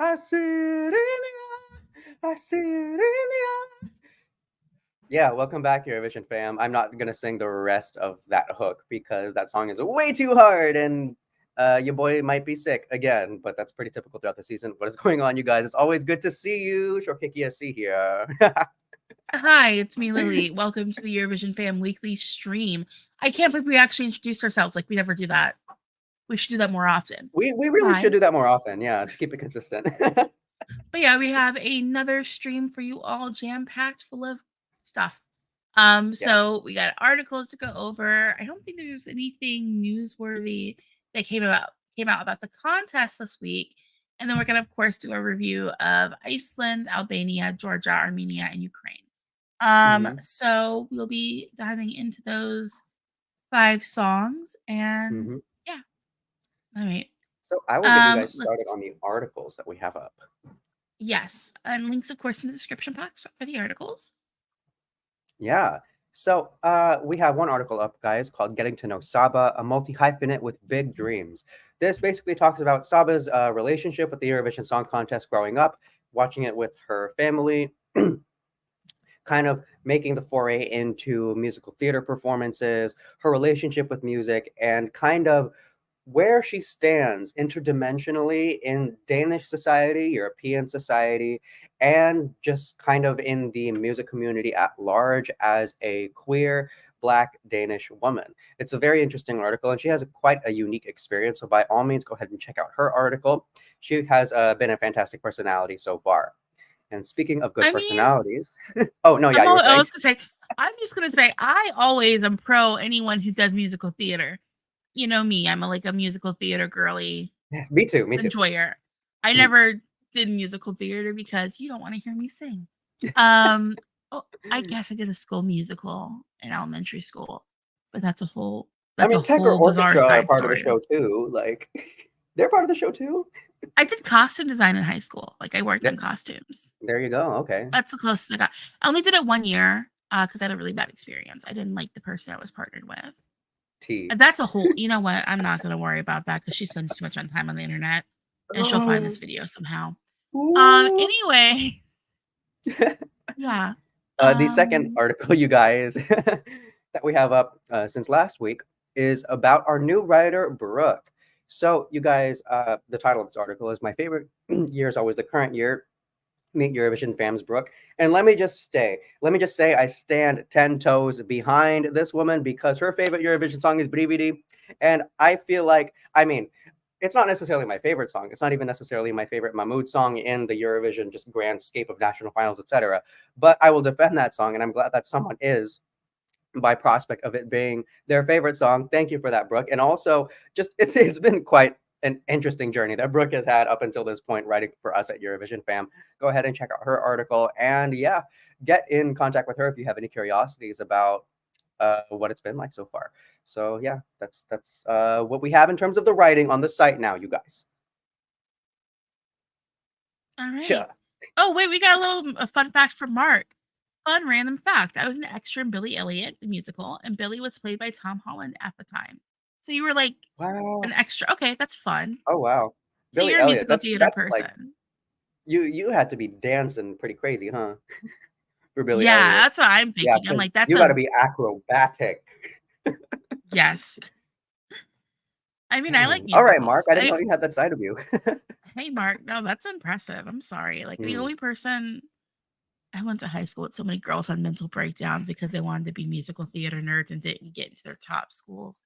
I see it in the eye. I see it in the eye. Yeah, welcome back, Eurovision fam. I'm not gonna sing the rest of that hook because that song is way too hard, and your boy might be sick again. But that's pretty typical throughout the season. What is going on, you guys? It's always good to see you. Shorkiki SC here. Hi, it's me, Lily. Welcome to the Eurovision Fam Weekly stream. I can't believe we actually introduced ourselves. Like, we never do that. We should do that more often. We really Hi. should do that more often. Yeah, to keep it consistent. But yeah, we have another stream for you all, jam-packed full of stuff. So we got articles to go over. I don't think there's anything newsworthy that came out about the contest this week. And then we're gonna, of course, do a review of Iceland, Albania, Georgia, Armenia, and Ukraine. So we'll be diving into those 5 songs, and yeah. All right. So I will get you guys started on the articles that we have up. Yes, and links, of course, in the description box for the articles. Yeah. So we have one article up, guys, called Getting to Know Saba, a multi-hyphenate with big dreams. This basically talks about Saba's relationship with the Eurovision Song Contest growing up, watching it with her family, kind of making the foray into musical theater performances, her relationship with music, and kind of where she stands interdimensionally in Danish society, European society, and just kind of in the music community at large as a queer Black Danish woman. It's a very interesting article, and she has quite a unique experience. So by all means, go ahead and check out her article. She has been a fantastic personality so far. And speaking of good personalities, oh no, yeah, you were saying. I'm just gonna say, I always am pro anyone who does musical theater. You know me, I'm a musical theater girly. Yes, me too. Enjoyer. I never did musical theater because you don't want to hear me sing. I guess I did a school musical in elementary school, but that's a whole Tech or orchestra are part of the show too. Like, they're part of the show too. I did costume design in high school. Like, I worked on costumes. There you go. Okay. That's the closest I got. I only did it 1 year because I had a really bad experience. I didn't like the person I was partnered with. That's a whole, you know what? I'm not going to worry about that because she spends too much time on the internet and she'll find this video somehow. Anyway. Yeah. The second article, you guys, that we have up since last week is about our new writer, Brooke. So, you guys, the title of this article is My Favorite Year is Always the Current Year. Meet Eurovision fams, Brooke. And let me just say, I stand 10 toes behind this woman because her favorite Eurovision song is Brividi. And I feel like, it's not necessarily my favorite song. It's not even necessarily my favorite Mahmood song in the Eurovision just grand scape of national finals, etc. But I will defend that song, and I'm glad that someone is, by prospect of it being their favorite song. Thank you for that, Brooke. And also, just it's been quite an interesting journey that Brooke has had up until this point writing for us at Eurovision Fam. Go ahead and check out her article, and yeah, get in contact with her if you have any curiosities about what it's been like so far. So yeah, that's what we have in terms of the writing on the site now, you guys. All right. Sure. Oh wait, we got a fun fact from Mark. Fun random fact. I was an extra in Billy Elliot, the musical, and Billy was played by Tom Holland at the time. So you were like an extra. Okay, that's fun. Oh wow. So Billy you're Elliot, a musical theater person. Like, you had to be dancing pretty crazy, huh? For Billy Elliot. Yeah, that's what I'm thinking. I'm like, that's you got to be acrobatic. Yes. I mean, I like musicals. All right, Mark. I didn't know you had that side of you. Hey, Mark. No, that's impressive. I'm sorry. Like, the only person I went to high school with so many girls who had mental breakdowns because they wanted to be musical theater nerds and didn't get into their top schools.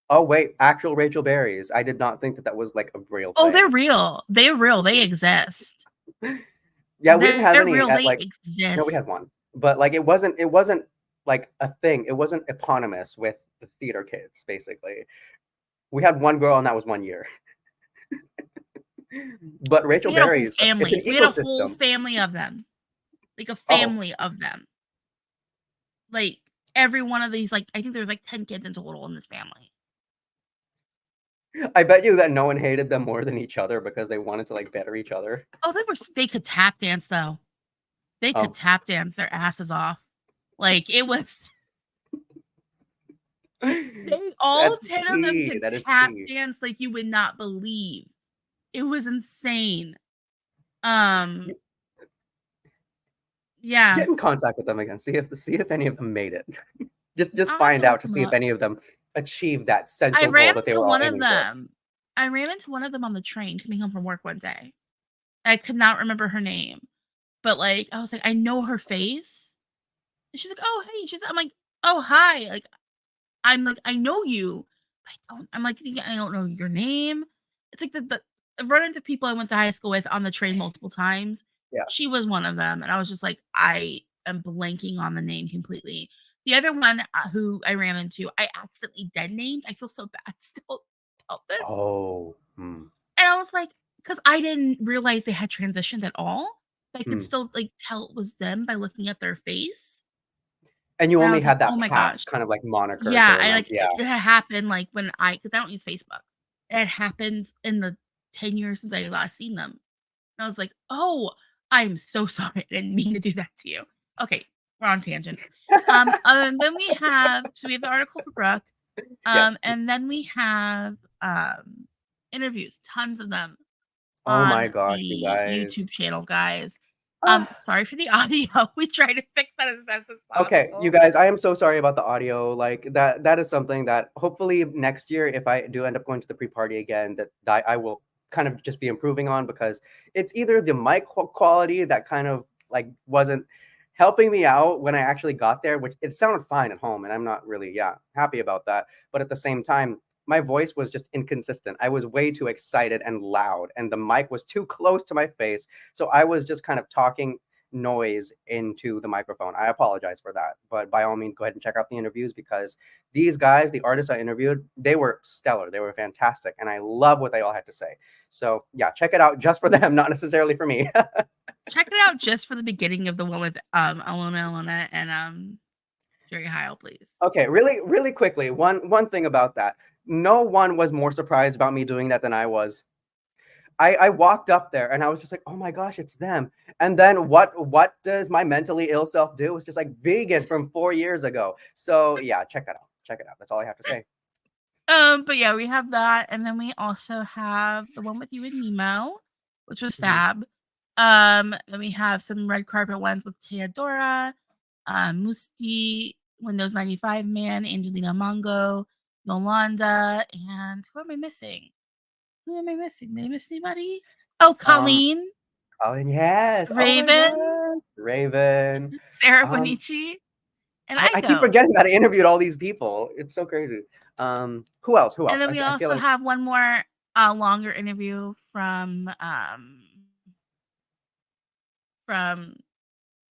Oh, wait. Actual Rachel Berries. I did not think that was like a real thing. Oh, they're real. They're real. They exist. Yeah, we didn't have any real. at, They like, exist. No, we had one. But like it wasn't like a thing. It wasn't eponymous with the theater kids, basically. We had one girl and that was 1 year. But Rachel Berries, it's an ecosystem. We had a whole family of them. Like a family of them. Like every one of these, like I think there's like 10 kids in total in this family. I bet you that no one hated them more than each other because they wanted to like better each other. Oh, they could tap dance though. They could tap dance their asses off. Like it was. They all 10 of them could tap dance like you would not believe. It was insane. Yeah. Get in contact with them again. See if any of them made it. Just I'll have find to out look to them see if up. any of them achieved that I central ran goal that they into were all one of aiming for. them. I ran into one of them on the train coming home from work one day. I could not remember her name, but, like, I was like, "I know her face." And she's like, "Oh, hey." I'm like, "Oh, hi." Like, I'm like, "I know you." I'm like, "Yeah, I don't know your name." It's like the I've run into people I went to high school with on the train multiple times. Yeah. She was one of them, and I was just like, I am blanking on the name completely. The other one, who I ran into, I accidentally dead named. I feel so bad still about this. Oh. And I was like, because I didn't realize they had transitioned at all. I could Hmm. still, like, tell it was them by looking at their face. And you And I only was like, had that "Oh my past gosh." kind of like moniker to Yeah, I remember. like Yeah. it had happened, like, when because I don't use Facebook. It had happened in the 10 years since I last seen them. And I was like, "Oh, I'm so sorry. I didn't mean to do that to you." Okay, we're on tangents. Then we have the article for Brooke, Yes. and then we have, interviews, tons of them Oh my on gosh, you the guys. YouTube channel, guys. Ah, Sorry for the audio. We try to fix that as best as okay, you possible. guys, I am so sorry about the audio. Like that is something that hopefully next year, if I do end up going to the pre-party again, that I will kind of just be improving on, because it's either the mic quality that kind of like wasn't helping me out when I actually got there, which it sounded fine at home, and I'm not really, yeah, happy about that. But at the same time, my voice was just inconsistent. I was way too excited and loud, and the mic was too close to my face. So I was just kind of talking noise into the microphone. I apologize for that, but by all means, go ahead and check out the interviews, because these guys, the artists I interviewed, they were stellar. They were fantastic, and I love what they all had to say. So yeah, check it out just for them, not necessarily for me. Check it out just for the beginning of the one with, Alona, and, Jerry Heil, please. Okay, really, really quickly, one thing about that. No one was more surprised about me doing that than I was. I walked up there and I was just like, oh my gosh, it's them. And then what does my mentally ill self do? It's just like vegan from 4 years ago. So yeah, check that out. Check it out. That's all I have to say. But yeah, we have that, and then we also have the one with you and Nemo, which was Mhm. fab. Then we have some red carpet ones with Teodora, Musti, Windows 95 Man, Angelina Mongo, Yolanda, and who am I missing? Who am I missing? Did I miss anybody? Oh, Um, Colleen, oh, and yes. Oh my Raven, God. Raven. Sarah Um, Bonici, and I keep Iko. forgetting that I interviewed all these people. It's so crazy. Who else? Who And else? then we I feel also like have one more longer interview from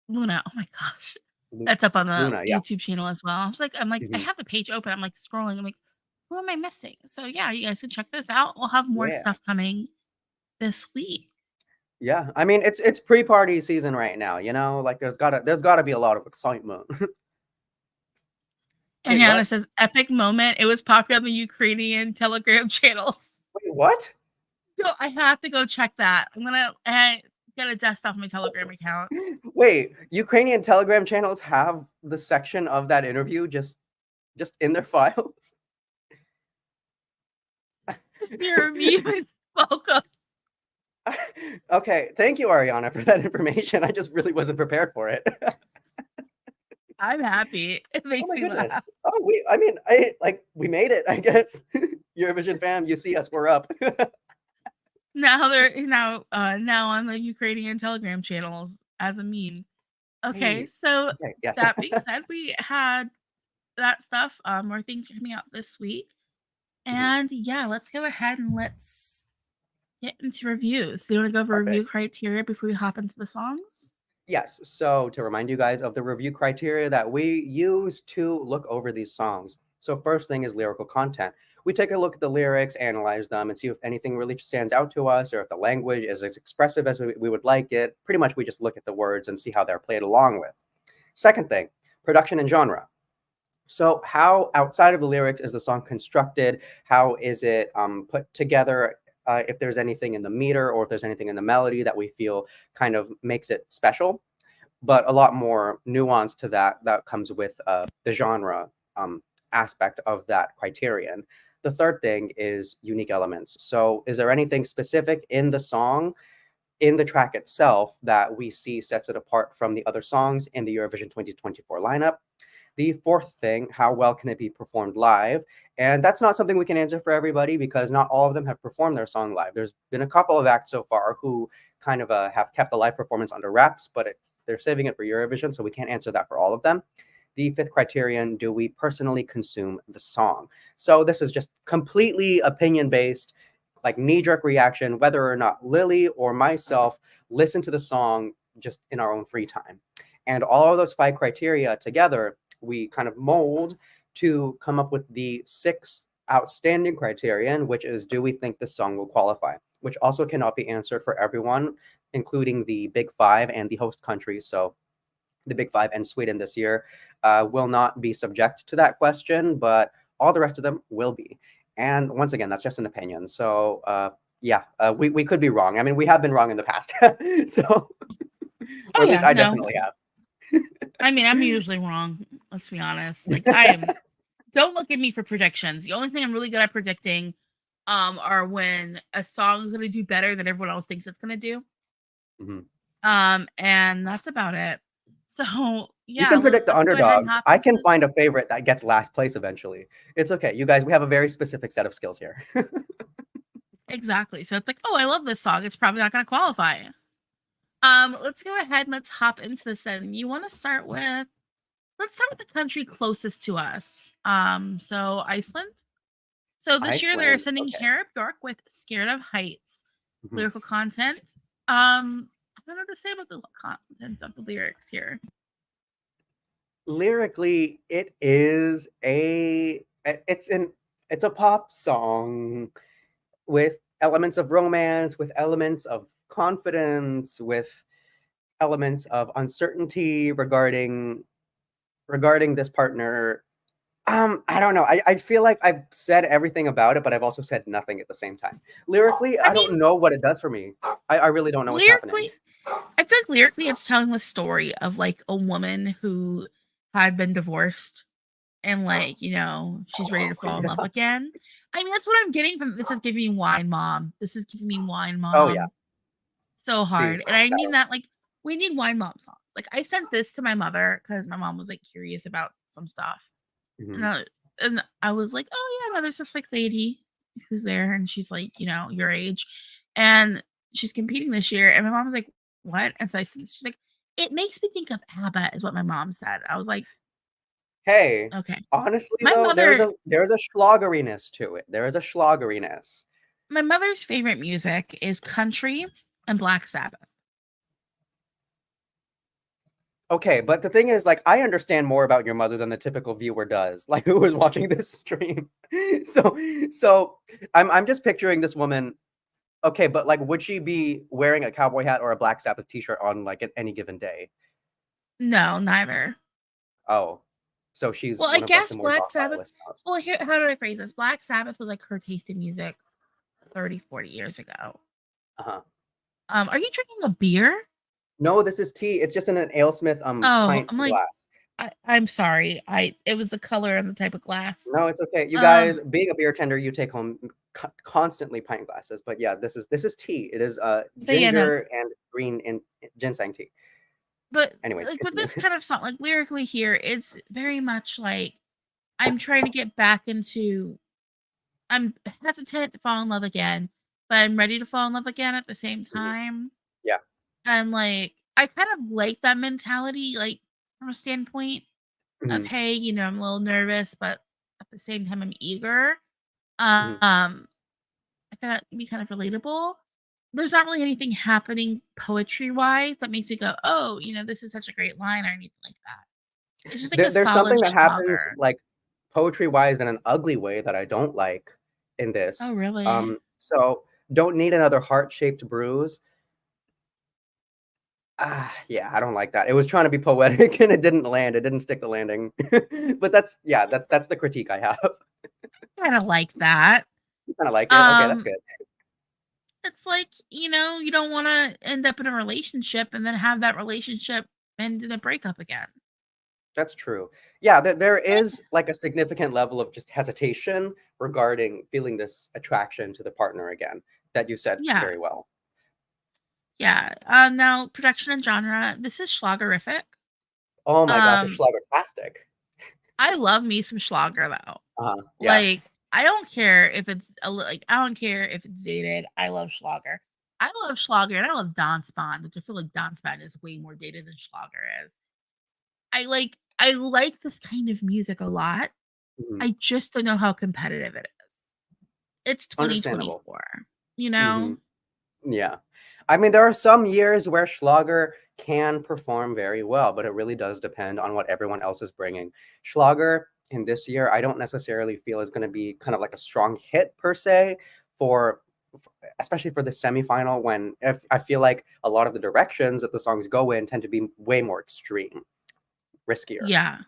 Luna. Oh my gosh. That's up on the Luna. Yeah. YouTube channel as well. I Mhm. have the page open. I'm like scrolling. I'm like, who am I missing? So yeah, you guys can check this out. We'll have more Yeah. stuff coming this week. Yeah. I mean, it's pre-party season right now, like there's gotta be a lot of excitement. And Wait, Hannah what? says, epic moment. It was popular on the Ukrainian Telegram channels. Wait, what? So I have to go check that. I'm gonna get a dust off my Telegram account. Wait, Ukrainian Telegram channels have the section of that interview just in their files? Your review is welcome. Okay, thank you, Ariana, for that information. I just really wasn't prepared for it. I'm happy. It Oh makes my me goodness. laugh. Oh, I mean, we made it, I guess. Eurovision fam, you see us, we're up. Now on the Ukrainian Telegram channels as a meme. Okay, Hey, so okay, yes. that being said, we had that stuff. More things are coming out this week. Mhm. And yeah, let's go ahead and let's get into reviews. Do you want to go over review Perfect. criteria before we hop into the songs? Yes. So to remind you guys of the review criteria that we use to look over these songs. So first thing is lyrical content. We take a look at the lyrics, analyze them, and see if anything really stands out to us, or if the language is as expressive as we would like it. Pretty much we just look at the words and see how they're played along with. Second thing, production and genre. So how outside of the lyrics is the song constructed? How is it put together? If there's anything in the meter or if there's anything in the melody that we feel kind of makes it special, but a lot more nuance to that comes with the genre aspect of that criterion. The third thing is unique elements. So is there anything specific in the song, in the track itself, that we see sets it apart from the other songs in the Eurovision 2024 lineup? The fourth thing, how well can it be performed live? And that's not something we can answer for everybody because not all of them have performed their song live. There's been a couple of acts so far who kind of have kept the live performance under wraps, but they're saving it for Eurovision, so we can't answer that for all of them. The fifth criterion, do we personally consume the song? So this is just completely opinion-based, like knee-jerk reaction, whether or not Lily or myself listen to the song just in our own free time. And all of those 5 criteria together, we kind of mold to come up with the 6th outstanding criterion, which is, do we think the song will qualify? Which also cannot be answered for everyone, including the Big 5 and the host countries. So the Big 5 and Sweden this year will not be subject to that question, but all the rest of them will be. And once again, that's just an opinion. So we could be wrong. I mean, we have been wrong in the past. So, or at least I definitely have. I mean, I'm usually wrong. Let's be honest. Like don't look at me for predictions. The only thing I'm really good at predicting are when a song's going to do better than everyone else thinks it's going to do. Mm-hmm. And that's about it. So yeah, you can predict the underdogs. I can find a favorite that gets last place eventually. It's okay. You guys, we have a very specific set of skills here. Exactly. So it's like, oh, I love this song. It's probably not going to qualify. Let's go ahead and let's hop into this then. You want to start with, let's start with the country closest to us. So Iceland. So this year they're sending Hera Björk with Scared of Heights. Mm-hmm. Lyrical content. I don't know what to say about the content of the lyrics here. Lyrically, it's a pop song with elements of romance, with elements of confidence, with elements of uncertainty regarding this partner. I don't know. I feel like I've said everything about it, but I've also said nothing at the same time. Lyrically, I don't know what it does for me. I really don't know what's happening. I feel like lyrically it's telling the story of like a woman who had been divorced and like, you know, she's ready to fall in love again. I mean, that's what I'm getting from this. Is giving me Wine Mom. This is giving me Wine Mom. Oh yeah. So hard. And I mean that, like, we need Wine Mom songs. Like, I sent this to my mother because my mom was like curious about some stuff. Mm-hmm. And I was like, oh yeah, no, there's this like lady who's there and she's like, you know, your age. And she's competing this year. And my mom was like, what? And so I said, she's like, it makes me think of ABBA, is what my mom said. I was like, hey, okay. Honestly, though, there's a schlageriness to it. There is a schlageriness. My mother's favorite music is country and Black Sabbath. Okay, but the thing is, like, I understand more about your mother than the typical viewer does, like, who is watching this stream. So I'm just picturing this woman. Okay, but like, would she be wearing a cowboy hat or a Black Sabbath t-shirt on like at any given day? No, neither. Oh, so she's I guess Black Sabbath. Well, here, how do I phrase this? Black Sabbath was like her taste in music 30, 40 years ago. Uh-huh. Are you drinking a beer? No, this is tea. It's just in an AleSmith pint glass. I'm sorry. It was the color and the type of glass. No, it's okay. You guys, being a beer tender, you take home constantly pint glasses. But yeah, this is tea. It is ginger and green and ginseng tea. But anyways, like with this kind of song, like lyrically here, it's very much like I'm trying to get back into. I'm hesitant to fall in love again, but I'm ready to fall in love again at the same time. Yeah. And like I kind of like that mentality, like from a standpoint of, hey, you know, I'm a little nervous, but at the same time I'm eager. I find that to be kind of relatable. There's not really anything happening poetry wise that makes me go, oh, you know, this is such a great line or anything like that. It's just like there's something that happens like poetry wise in an ugly way that I don't like in this. Oh, really? So don't need another heart-shaped bruise. Yeah, I don't like that. It was trying to be poetic and it didn't land. It didn't stick the landing. But that's the critique I have. Kind of like that. You kind of like it? Okay, that's good. It's like, you know, you don't want to end up in a relationship and then have that relationship end in a breakup again. That's true. Yeah, there is like a significant level of just hesitation regarding feeling this attraction to the partner again that you said Yeah. very well. Yeah. Now production and genre. This is schlagerific. Oh my gosh, it's Um, schlagertastic. I love me some Schlager though. Yeah. Like, I don't care if it's like I don't care if it's dated. I love Schlager. I love Schlager and I love dance band, which I feel like dance band is way more dated than Schlager is. I like this kind of music a lot. Mhm. I just don't know how competitive it is. It's Understandable. 2024, you know? Yeah. I mean, there are some years where Schlager can perform very well, but it really does depend on what everyone else is bringing. Schlager in this year, I don't necessarily feel is going to be kind of like a strong hit per se for especially for the semifinal when if I feel like a lot of the directions that the songs go in tend to be way more extreme, riskier. Yeah.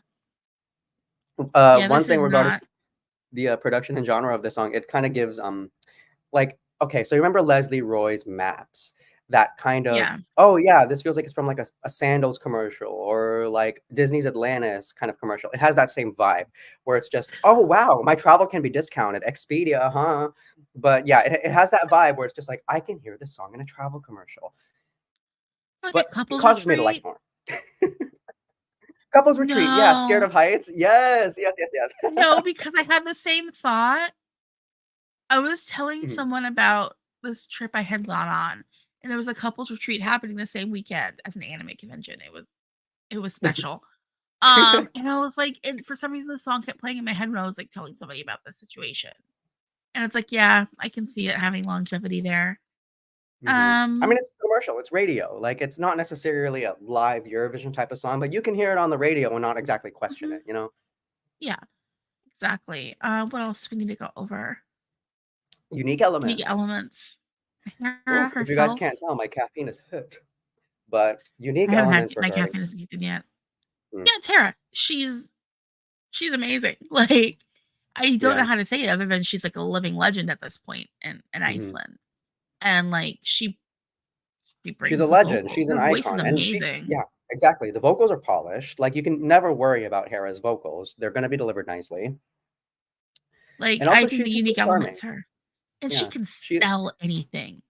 Yeah, One this thing is regarding not the production and genre of the song, it kind of gives like okay, so you remember Leslie Roy's Maps? That kind of yeah. oh yeah, this feels like it's from like a sandals commercial or like Disney's Atlantis kind of commercial. It has that same vibe where it's just oh wow, my travel can be discounted, Expedia, huh? But yeah, it has that vibe where it's just like I can hear this song in a travel commercial, Like a but it couples causes me to like retreat? more. Couples retreat, yeah, Scared No. of Heights, yes, yes, yes, yes. No, because I had the same thought. I was telling Mhm. someone about this trip I had gone on, and there was a couples retreat happening the same weekend as an anime convention. It was special. And I was like, and for some reason the song kept playing in my head when I was like telling somebody about the situation. And it's like, yeah, I can see it having longevity there. I mean, Um, it's commercial, it's radio. Like, it's not necessarily a live Eurovision type of song, but you can hear it on the radio and not exactly question mhm, it, you know? yeah, exactly. What else do we need to go over? Unique Unique elements. elements. Hera Ooh, if you guys herself. can't tell, my caffeine is hit. But I unique haven't had elements my regarding. caffeine isn't eaten yet. Mm, Yeah, Tara. She's amazing. Like, I don't know yeah. how to say it other than she's like a living legend at this point in hmm Iceland. And like she She's a brings the legend. vocals. She's an Her voice is icon. And she, amazing. yeah, exactly. The vocals are polished. Like, you can never worry about Hera's vocals. They're going to be delivered nicely. Like, And I also, think she's the just so unique charming. element's her. And she Yeah. can She's, sell anything.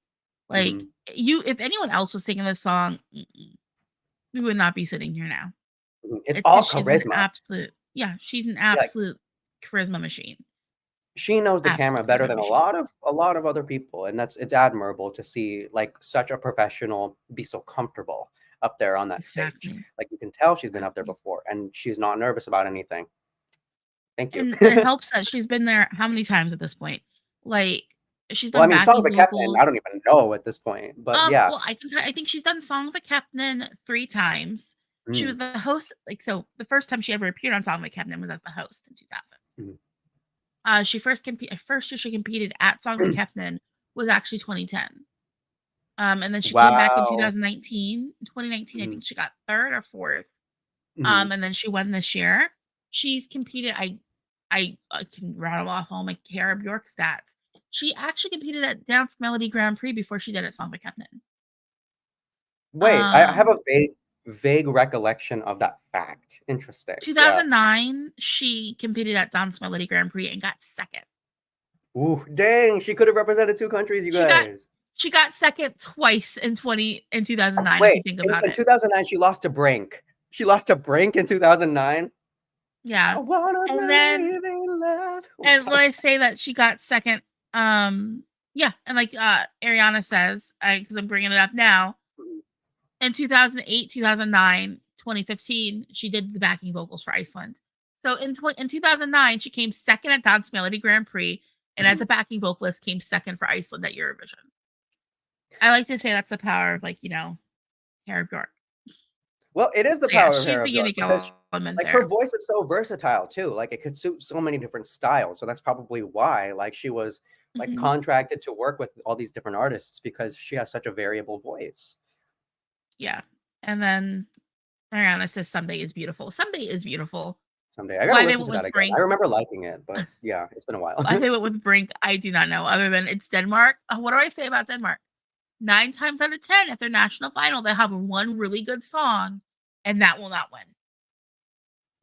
Like, mhm, if anyone else was singing this song, we would not be sitting here now. it's It's all because she's an charisma. absolute yeah, she's an Yeah, absolute charisma machine. she knows the camera Absolute better charisma than machine. a lot of other people, and it's admirable to see like such a professional be so comfortable up there on that stage. Exactly. Like you can tell she's been up there Exactly. before and she's not nervous about anything. Thank you. And it helps that she's been there how many times at this point? Like, she's Well, I done mean, Song of backing a Captain, I vocals. don't even know at this point, but yeah. Well, I think she's done Song of a Captain 3 times. She was Mm, the host like, so the first time she ever appeared on Song of a Captain was as the host in 2000. mm. She first year she competed at Song of the Captain was actually 2010. And then she came back in Wow. 2019. In 2019, I Mhm, think she got 3rd or 4th. mhm. And then she won this year. She's competed. I can rattle off all my Hera Björk stats. She actually competed at Dance Melody Grand Prix before she did at Song of the Captain. Wait, I have a Um, vague recollection of that fact. Interesting. Yeah. 2009, she competed at Dance Melody Grand Prix and got 2nd. Ooh, dang, she could have represented two countries, you She got guys. she got 2nd twice in 2009 if you Wait, think about in it. 2009, she lost to Brink. She lost to Brink in 2009? Yeah. I wanna And then believe in love. Oh and when god. I say that she got 2nd, yeah, and like, Ariana says, because I'm bringing it up now, in 2008, 2009, 2015, she did the backing vocals for Iceland. So in 2009, she came 2nd at Dance Melody Grand Prix, and as Mhm. a backing vocalist, came 2nd for Iceland at Eurovision. I like to say that's the power of, like, Hera Björk. Well, it is the So, yeah, power of she's Hera the Björk unique because, element like, her there. voice is so versatile too, like, it could suit so many different styles, so that's probably why, like, she was, like, Mhm. contracted to work with all these different artists because she has such a variable voice. Yeah. And then Ariana says Someday is beautiful. Someday is beautiful. Someday. I gotta Why they listen went to that with again. I Brink remember liking it, but yeah, it's been a while. why they went with Brink, I do not know, other than it's Denmark. What do I say about Denmark? 9 times out of 10 at their national final, they have one really good song, and that will not win.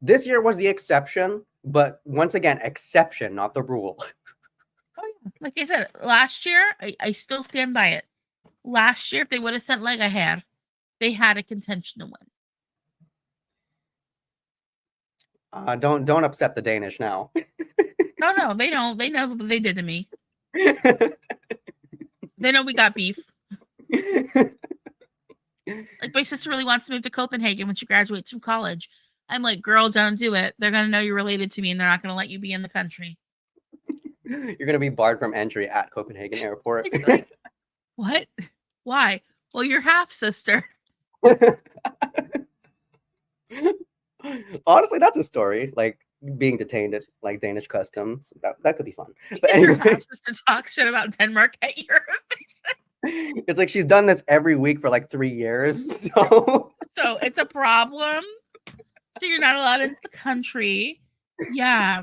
This year was the exception, but once again, exception, not the rule. Like I said, last year, I still stand by it. Last year, if they would have sent Lega Her, they had a contention to win. Don't upset the Danish now. No, they know. They know what they did to me. They know we got beef. Like, my sister really wants to move to Copenhagen when she graduates from college. I'm like, girl, don't do it. They're gonna know you're related to me, and they're not gonna let you be in the country. You're gonna be barred from entry at Copenhagen Airport. Like, what? Why? Well, you're half sister. Honestly, that's a story. Like being detained at like Danish customs. That could be fun. But Your anyway, half sister talk shit about Denmark at Eurovision. it's like she's done this every week for like 3 years. So it's a problem. So you're not allowed into the country. Yeah.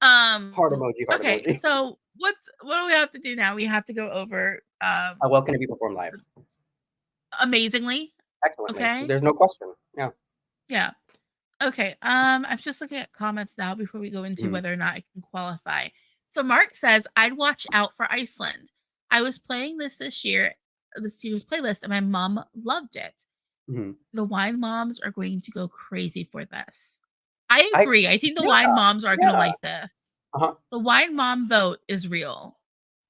heart emoji, heart Okay, emoji. so what do we have to do now? We have to go over Well, can it be performed live? Amazingly. Excellently. Okay. There's no question. Yeah. Yeah. Okay. I'm just looking at comments now before we go into whether or not it can qualify. So Mark says, I'd watch out for Iceland. I was playing this year's playlist, and my mom loved it. The wine moms are going to go crazy for this. I agree. I think the wine moms are going to like this. The wine mom vote is real.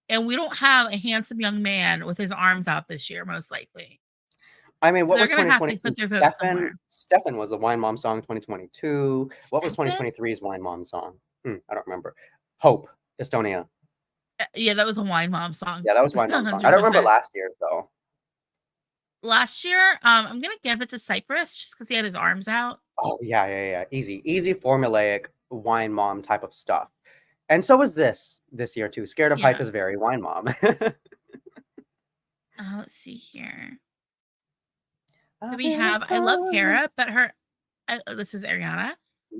And we don't have a handsome young man with his arms out this year, most likely. I mean, So what was they're going to have to 2020? put their vote somewhere. Stefan was the Wine Mom song 2022. What was 2023's Wine Mom song? I don't remember. Hope, Estonia. Yeah, that was a Wine Mom song. Yeah, that was Wine Mom song. I don't remember last year though. Last year, I'm gonna give it to Cyprus just because he had his arms out. Oh yeah. Easy formulaic Wine Mom type of stuff. And so is this year too. Scared of Heights is very Wine Mom. Let's see here. We have I love Hera, but this is Ariana.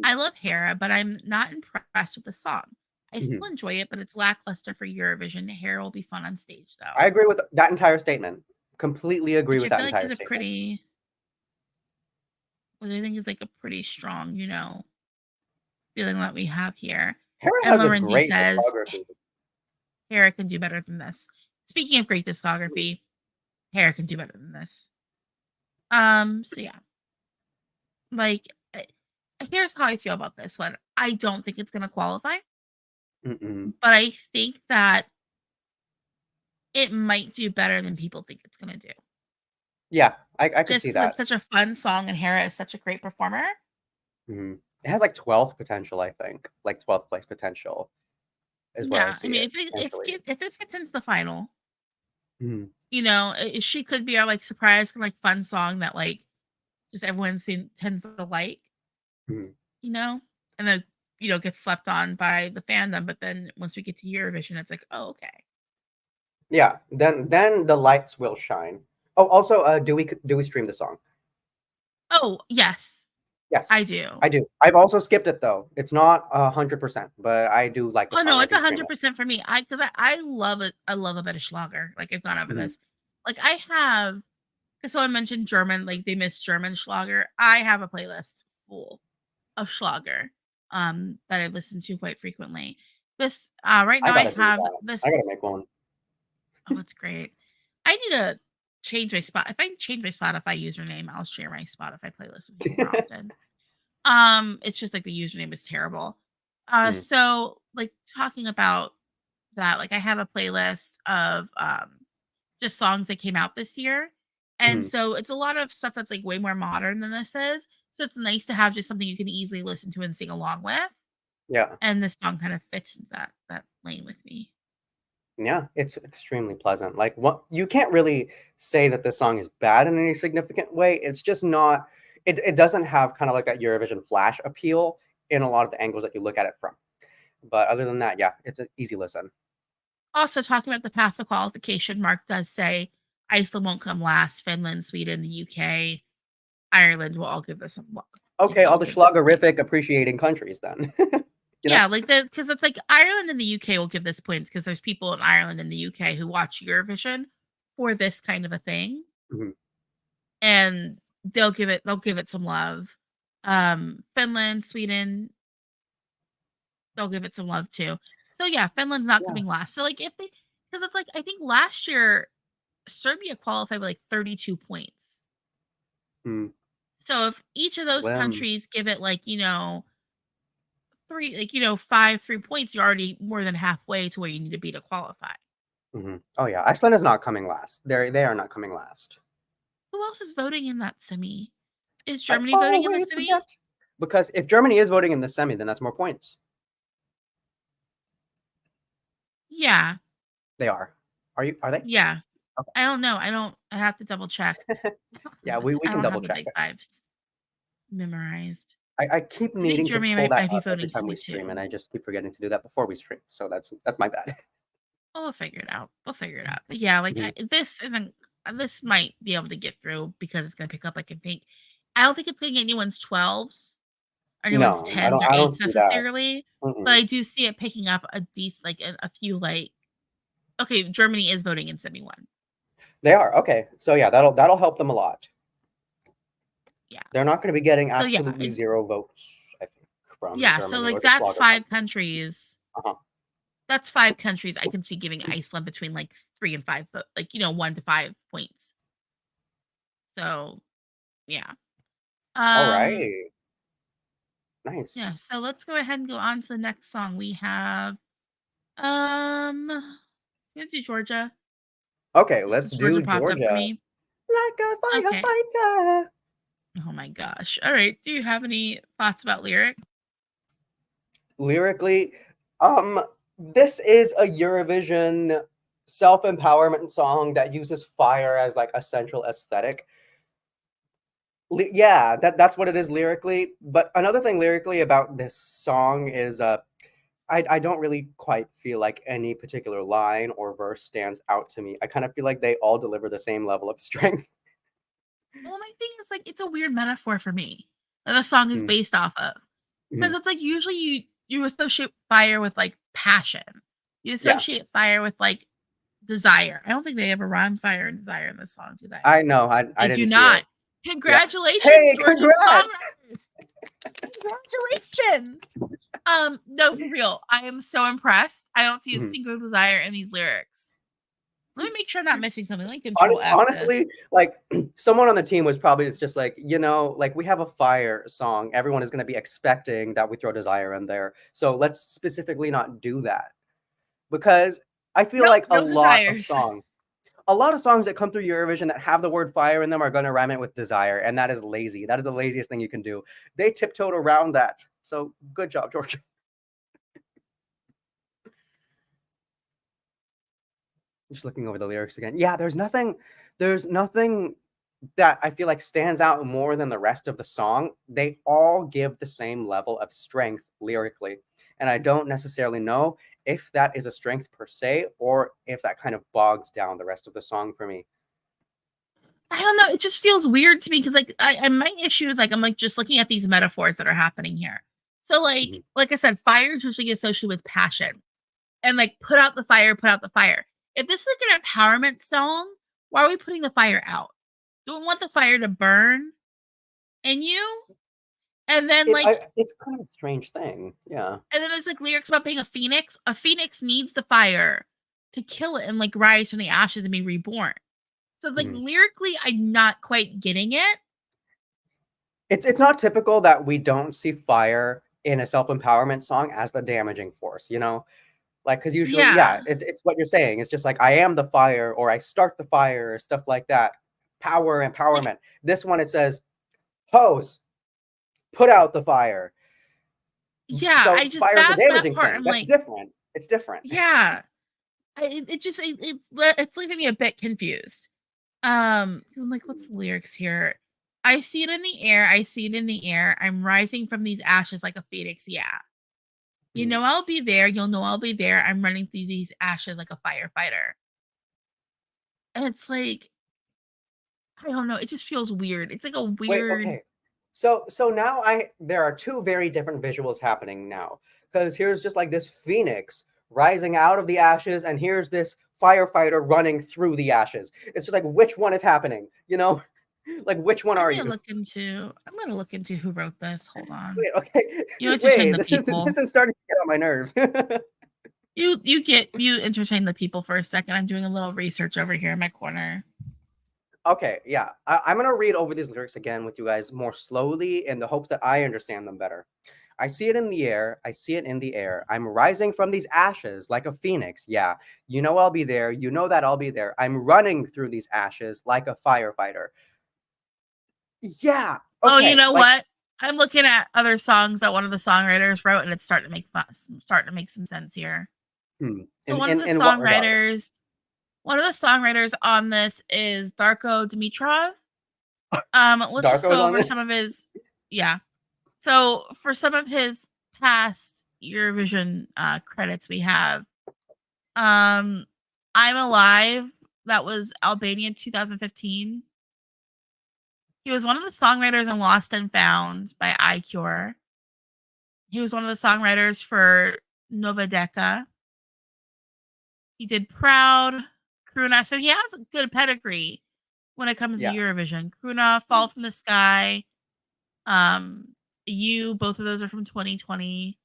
I love Hera, but I'm not impressed with the song. I still enjoy it, but it's lackluster for Eurovision. Hera will be fun on stage, though. I agree with that entire statement. Completely agree with that entire statement. What I think is like a pretty strong, feeling that we have here. Hera has a great discography. Hera can do better than this. Speaking of great discography, Hera can do better than this. So yeah. Like, here's how I feel about this one. I don't think it's going to qualify. But I think that it might do better than people think it's going to do. Yeah, I can see that. It's such a fun song, and Hera is such a great performer. It has like 12th potential, I think. Like 12th place potential is what I see. I mean, if this gets into the final, she could be our like surprise like fun song that like just everyone tends to like, and then gets slept on by the fandom. But then once we get to Eurovision, it's like, oh, okay. Yeah, then the lights will shine. Oh, also, do we stream the song? Oh, yes. Yes, I do. I've also skipped it though. It's not 100%, but I do like the song. Oh no, it's 100% for me. I love it. I love a bit of Schlager. Like I've gone over this. Like I have, because someone mentioned German, like they miss German Schlager. I have a playlist full of Schlager that I listen to quite frequently. This right now I have this. I gotta make one. Oh, it's great. I need to change my spot. If I change my Spotify username, I'll share my Spotify playlist with you more often. It's just like the username is terrible. So like talking about that, like I have a playlist of just songs that came out this year. And so it's a lot of stuff that's like way more modern than this is. So it's nice to have just something you can easily listen to and sing along with. Yeah. And this song kind of fits that lane with me. Yeah, it's extremely pleasant. Like what you can't really say that this song is bad in any significant way. It's just not it doesn't have kind of like that Eurovision flash appeal in a lot of the angles that you look at it from. But other than that, yeah, it's an easy listen. Also talking about the path to qualification, Mark does say Iceland won't come last, Finland, Sweden, the UK, Ireland will all give this some luck. Okay, all the Schlagerific appreciating countries then. Yeah, like because it's like Ireland and the UK will give this points because there's people in Ireland and the UK who watch Eurovision for this kind of a thing, and they'll give it some love. Finland, Sweden, they'll give it some love too. So yeah, Finland's not Yeah. coming last. So like if they, because it's like I think last year Serbia qualified with like 32 points. Hmm. So if each of those Slim. countries give it like, three, like, 5 3 points, you're already more than halfway to where you need to be to qualify. Oh yeah, Iceland is not coming last. They are not coming last. Who else is voting in that semi? Is I Germany voting in the always semi? forget. Because if Germany is voting in the semi, then that's more points. Yeah. They are. Are they? Yeah. Okay. I don't know. I have to double check. Yeah, we I can don't double have the check big it. fives memorized. I keep I think needing to Germany pull might that be up every voting time we semi stream, and too. I just keep forgetting to do that before we stream. So that's my bad. Oh, we'll figure it out. We'll figure it out. But yeah, like Mhm. this isn't. This might be able to get through because it's gonna pick up. I don't think it's gonna get anyone's 12s or anyone's No, 10s or I don't 8s see that. necessarily, but Mm-mm. I do see it picking up a decent, like a few, like okay, Germany is voting in semi one. They are okay. So yeah, that'll help them a lot. Yeah. They're not going to be getting So yeah, absolutely zero votes, I think, from yeah. So Germany or like the slaughter country. Uh-huh. that's 5 countries I can see giving Iceland between like 3 and 5, but like 1 to 5 points. So yeah. All Um. right. Nice. Yeah. So let's go ahead and go on to the next song. We have um. Let's do Georgia. Okay, Just let's 'cause Georgia do popped up for Georgia. me. Like a Okay. firefighter. Oh my gosh. All right. Do you have any thoughts about lyrics? Lyrically, um, this is a Eurovision self-empowerment song that uses fire as like a central aesthetic. Yeah, that's what it is lyrically. But another thing lyrically about this song is I don't really quite feel like any particular line or verse stands out to me. I kind of feel like they all deliver the same level of strength. Well, my thing is like it's a weird metaphor for me that the song is Mm, based off of. mhm. Because it's like usually you associate fire with like passion. You Yeah, associate fire with like desire. I don't think they ever rhyme fire and desire in this song, do they? I know. I They do didn't see not. it. Yeah. Congratulations, Hey, Georgian congrats! songwriters. Congratulations. No, for real. I am so impressed. I don't see a Mhm. single desire in these lyrics. Let me make sure I'm not missing something. Let me control F this. Honestly, like someone on the team was probably just like, like we have a fire song. Everyone is going to be expecting that we throw desire in there. So let's specifically not do that because I feel Nope, like no desires. a lot of songs that come through Eurovision that have the word fire in them are going to rhyme it with desire, and that is lazy. That is the laziest thing you can do. They tiptoed around that. So good job, Georgia. Just looking over the lyrics again. Yeah, there's nothing that I feel like stands out more than the rest of the song. They all give the same level of strength lyrically. And I don't necessarily know if that is a strength per se or if that kind of bogs down the rest of the song for me. I don't know. It just feels weird to me because like my issue is like I'm like just looking at these metaphors that are happening here. So Mhm. like I said, fire is usually associated with passion and like put out the fire, put out the fire. If this is like an empowerment song, why are we putting the fire out? Do we want the fire to burn in you? And then It's kind of a strange thing. Yeah. there's like lyrics about being a phoenix. A phoenix needs the fire to kill it and like rise from the ashes and be reborn. So it's like Mhm. lyrically, I'm not quite getting it. It's not typical that we don't see fire in a self-empowerment song as the damaging force. Like, because usually, yeah, Yeah. it's what you're saying. It's just like, I am the fire, or I start the fire, or stuff like that. Power, Like, empowerment. This one, it says, hose, put out the fire. yeah, I So just fire is a that damaging part, thing. I'm That's like, different. It's different. yeah. It's leaving me a bit confused. 'Cause I'm like, what's the lyrics here? I see it in the air. I see it in the air. I'm rising from these ashes like a phoenix. Yeah. You Mhm. know I'll be there. You'll know I'll be there. I'm running through these ashes like a firefighter. And it's like, I don't know. It just feels weird. It's like a Wait, weird. okay. So now there are two very different visuals happening now. Because here's just like this phoenix rising out of the ashes, and here's this firefighter running through the ashes. It's just like, which one is happening? Like, which one are you? I'm gonna look into who wrote this. Hold on. Wait, okay. You know, to turn Wait, the this is people. starting to get on my nerves. You entertain the people for a second. I'm doing a little research over here in my corner. Okay, yeah. I'm gonna read over these lyrics again with you guys more slowly in the hopes that I understand them better. I see it in the air. I see it in the air. I'm rising from these ashes like a phoenix. Yeah, you know I'll be there. You know that I'll be there. I'm running through these ashes like a firefighter. Yeah. Oh, you Okay. know Like, what? I'm looking at other songs that one of the songwriters wrote, and it's starting to make some sense here. So in what regard? one of the songwriters on this is Darko Dimitrov. Let's just Darko's go on over some this. of his, yeah. So for some of his past Eurovision credits, we have I'm Alive. That was Albania 2015. He was one of the songwriters on Lost and Found by iCure. He was one of the songwriters for Nova Deka. He did Proud, Kruna. So he has a good pedigree when it comes to Yeah. Eurovision. Kruna, Fall from the Sky, You, both of those are from 2020.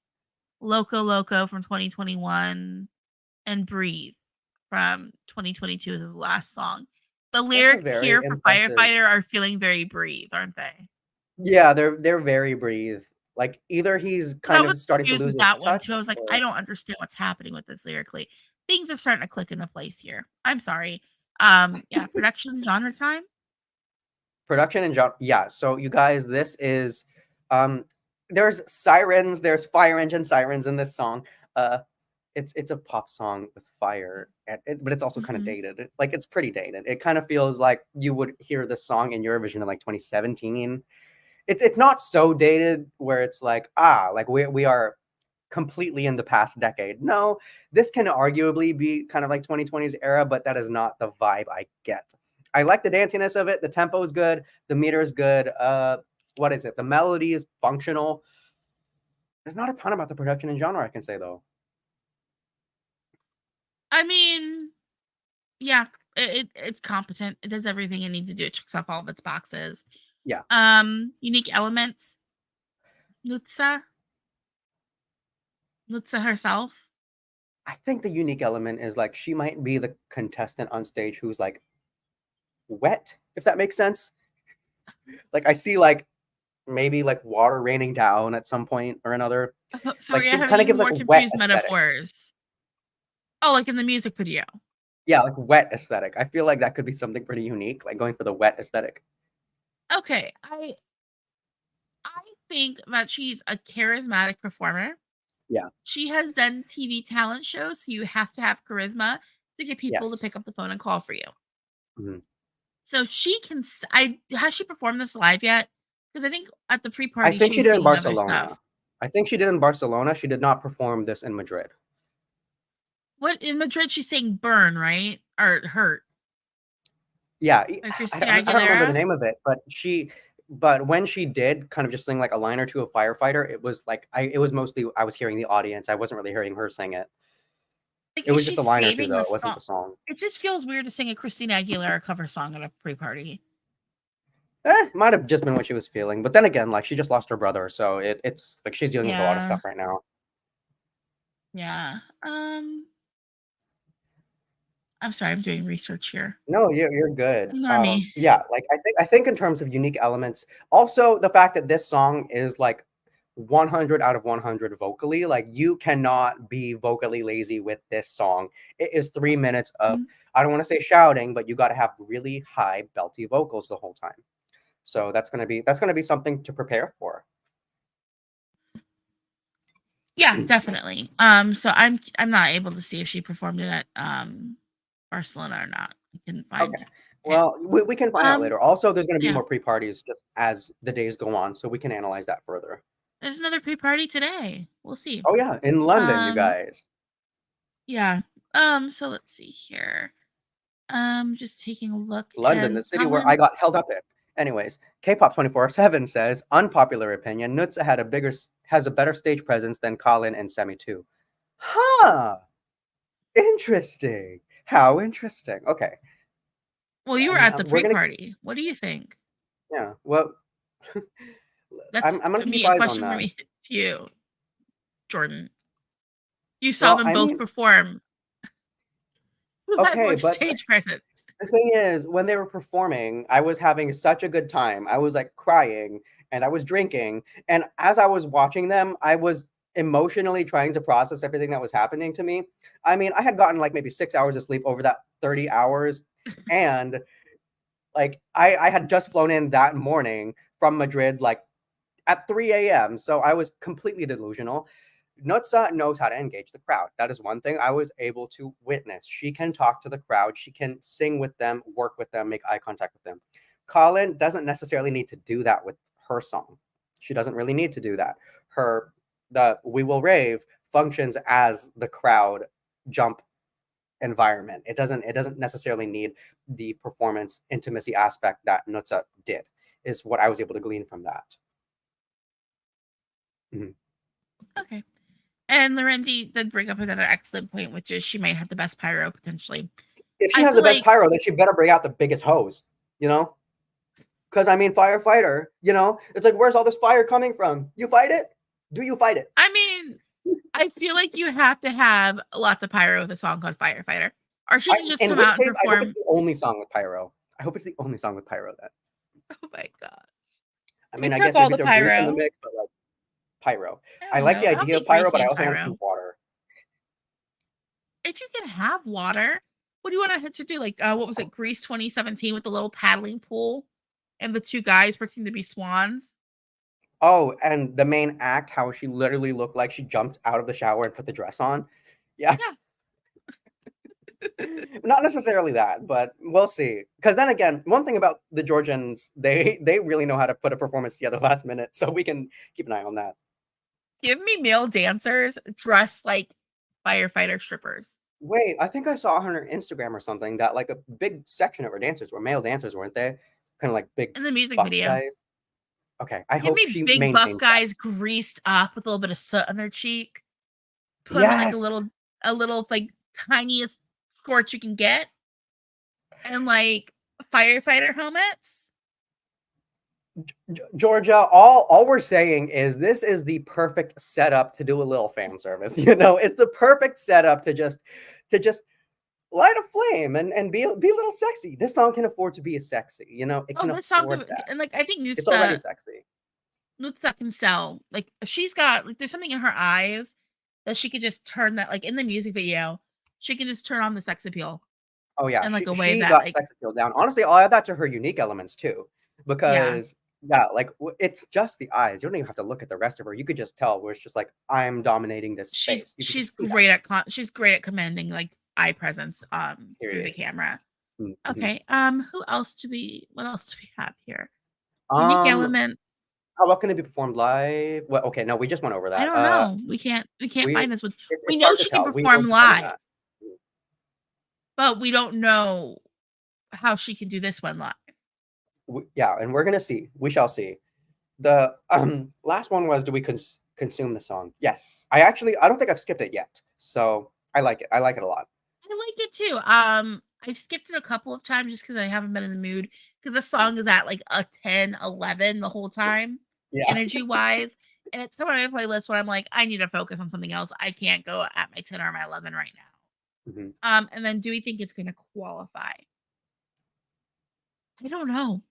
Loco Loco from 2021. And Breathe from 2022 is his last song. The That's a lyrics very here for impressive. Firefighter are feeling very Breathe, aren't they? Yeah, they're very breathe. Like either he's So I kind was of starting to confused lose with his that one too. I touch was like, I or don't understand what's happening with this lyrically. Things are starting to click into place here. I'm sorry. Yeah, production genre time. production and genre. Yeah, so you guys, this is um there's sirens, there's fire engine sirens in this song. Uh it's a pop song with fire, but it's also kind of Mm-hmm. dated. Like it's pretty dated. It kind of feels like you would hear this song in Eurovision in like 2017. It's not so dated where it's like like we are completely in the past decade. No, this can arguably be kind of like 2020's era, but that is not the vibe I get. I like the danciness of it. The tempo is good. The meter is good. What is it? The melody is functional. There's not a ton about the production and genre I can say though. I mean, yeah, it's competent. It does everything it needs to do. It checks off all of its boxes. Yeah. Unique elements. Nutsa herself. I think the unique element is like she might be the contestant on stage who's like wet, if that makes sense. Like I see like maybe like water raining down at some point or another. Like Sorry, I she have kind of even gives like more a wet confused aesthetic. metaphors. Oh, like in the music video. Yeah, like wet aesthetic. I feel like that could be something pretty unique, like going for the wet aesthetic. Okay, I think that she's a charismatic performer. Yeah. She has done TV talent shows, so you have to have charisma to get people to pick Yes. up the phone and call for you. Mhm. So she can. Has she performed this live yet? Because I think at the I pre-party think she she was did in singing other stuff. Barcelona. I think she did in Barcelona. She did not perform this in Madrid. What in Madrid she sang "Burn" right or "Hurt" Yeah, by I Christina don't, I don't remember the Aguilera? name of it, but when she did kind of just sing like a line or two of Firefighter, it was like it was mostly I was hearing the audience. I wasn't really hearing her sing it. Like, It is was she just a line or two saving though. the It wasn't song? the song. It just feels weird to sing a Christina Aguilera cover song at a pre-party. Might have just been what she was feeling. But then again, like she just lost her brother, so it's like she's dealing with a lot of Yeah, stuff right now. yeah. I'm sorry, I'm doing research here. No, you're good. Ignore me. Yeah, like I think in terms of unique elements, also the fact that this song is like 100 out of 100 vocally, like you cannot be vocally lazy with this song. It is 3 minutes of Mhm. I don't want to say shouting, but you got to have really high belty vocals the whole time. So that's gonna be something to prepare for. Yeah, definitely. So I'm not able to see if she performed it at Barcelona or not. I can find Okay. it. Well, we can find out Um, later. Also, there's going to be yeah. more pre-parties just as the days go on, so we can analyze that further. There's another pre-party today. We'll see. Oh yeah, in London, you Um, guys. yeah. So let's see here. Just taking a look London, the and city where I Colin. got held up in. Anyways, K-pop 24/7 says unpopular opinion. Nutsa has a better stage presence than Colin and Semi too. Huh. Interesting. How interesting. Okay. Well, you were at the We're gonna pre-party. What do you think? yeah. Well, That's I'm gonna keep me a eyes on question for that. me to you, Jordan. You saw Well, them I both mean, perform. Who had okay, more but stage presence? the thing is, when they were performing, I was having such a good time. I was like crying and I was drinking. And as I was watching them, I was emotionally trying to process everything that was happening to me. I mean, I had gotten like maybe 6 hours of sleep over that 30 hours. And like I had just flown in that morning from Madrid, like at 3 a.m. So I was completely delusional. Nutsa knows how to engage the crowd. That is one thing I was able to witness. She can talk to the crowd. She can sing with them, work with them, make eye contact with them. Colin doesn't necessarily need to do that with her song. She doesn't really need to do that. The We Will Rave functions as the crowd jump environment. It doesn't necessarily need the performance intimacy aspect that Nutsa did, is what I was able to glean from that. Mhm. Okay. And Lorendi did bring up another excellent point, which is she might have the best pyro potentially. If she I has feel the best like pyro, then she better bring out the biggest hose, you know? Because I mean, Firefighter, it's like, where's all this fire coming from? You fight it? Do you fight it? I mean, I feel like you have to have lots of pyro with a song called Firefighter. Or she can just In come which out and case, I hope it's perform. the only song with pyro. I hope it's the only song with pyro then. Oh my god. I mean, It I took guess all maybe the throw grease in the pyro. mix, but like pyro. I I don't like know. the I don't idea of think pyro, grease but I needs also want to see pyro. water. If you can have water, what do you want to do? Like, what was it? Grease 2017 with the little paddling pool and the two guys pretending to be swans. Oh, and the main act, how she literally looked like she jumped out of the shower and put the dress on. Yeah. Yeah. Not necessarily that, but we'll see. Because then again, one thing about the Georgians, they really know how to put a performance together last minute, so we can keep an eye on that. Give me male dancers dressed like firefighter strippers. Wait, I think I saw on her Instagram or something that like a big section of her dancers were male dancers, weren't they? Kind of like big In the music buff video. guys. Okay, I Give hope me she big buff maintains that. guys greased up with a little bit of soot on their cheek. Put them in like Yes, a little like tiniest shorts you can get, and like firefighter helmets. Georgia. All we're saying is this is the perfect setup to do a little fan service. It's the perfect setup to just light a flame and be a little sexy. This song can afford to be a sexy. It Oh, can this song afford that. and like I think It's already sexy. Nutsa can sell. Like she's got like there's something in her eyes that she could just turn that like in the music video, she can just turn on the sex appeal Oh yeah, in like she a way she that got like sex appeal down. Honestly, I'll add that to her unique elements too, yeah, because yeah, like it's just the eyes. You don't even have to look at the rest of her. You could just tell where it's just like I'm dominating this space. You could she's just see that. great at she's great at commanding like eye presence through the Period. camera. Mhm. Okay. Who else do we what else do we have here? Unique Um, elements. how well can it be performed live? Well, okay, no, we just went over I that. don't know. We can't We find this one. We it's know hard to she can tell. We will perform determine live, that. but we don't know how she can do this one live. Yeah, and we're gonna see. We shall see. The last one was, do we consume the song? Yes. I don't think I've skipped it yet. So I like it. I like it a lot. I like it too. I've skipped it a couple of times just because I haven't been in the mood. Because the song is at like a 10, 11 the whole time, Yeah. energy wise. And it's come on my playlist when I'm like, I need to focus on something else. I can't go at my 10 or my 11 right now. Mhm. And then do we think it's gonna qualify? I don't know.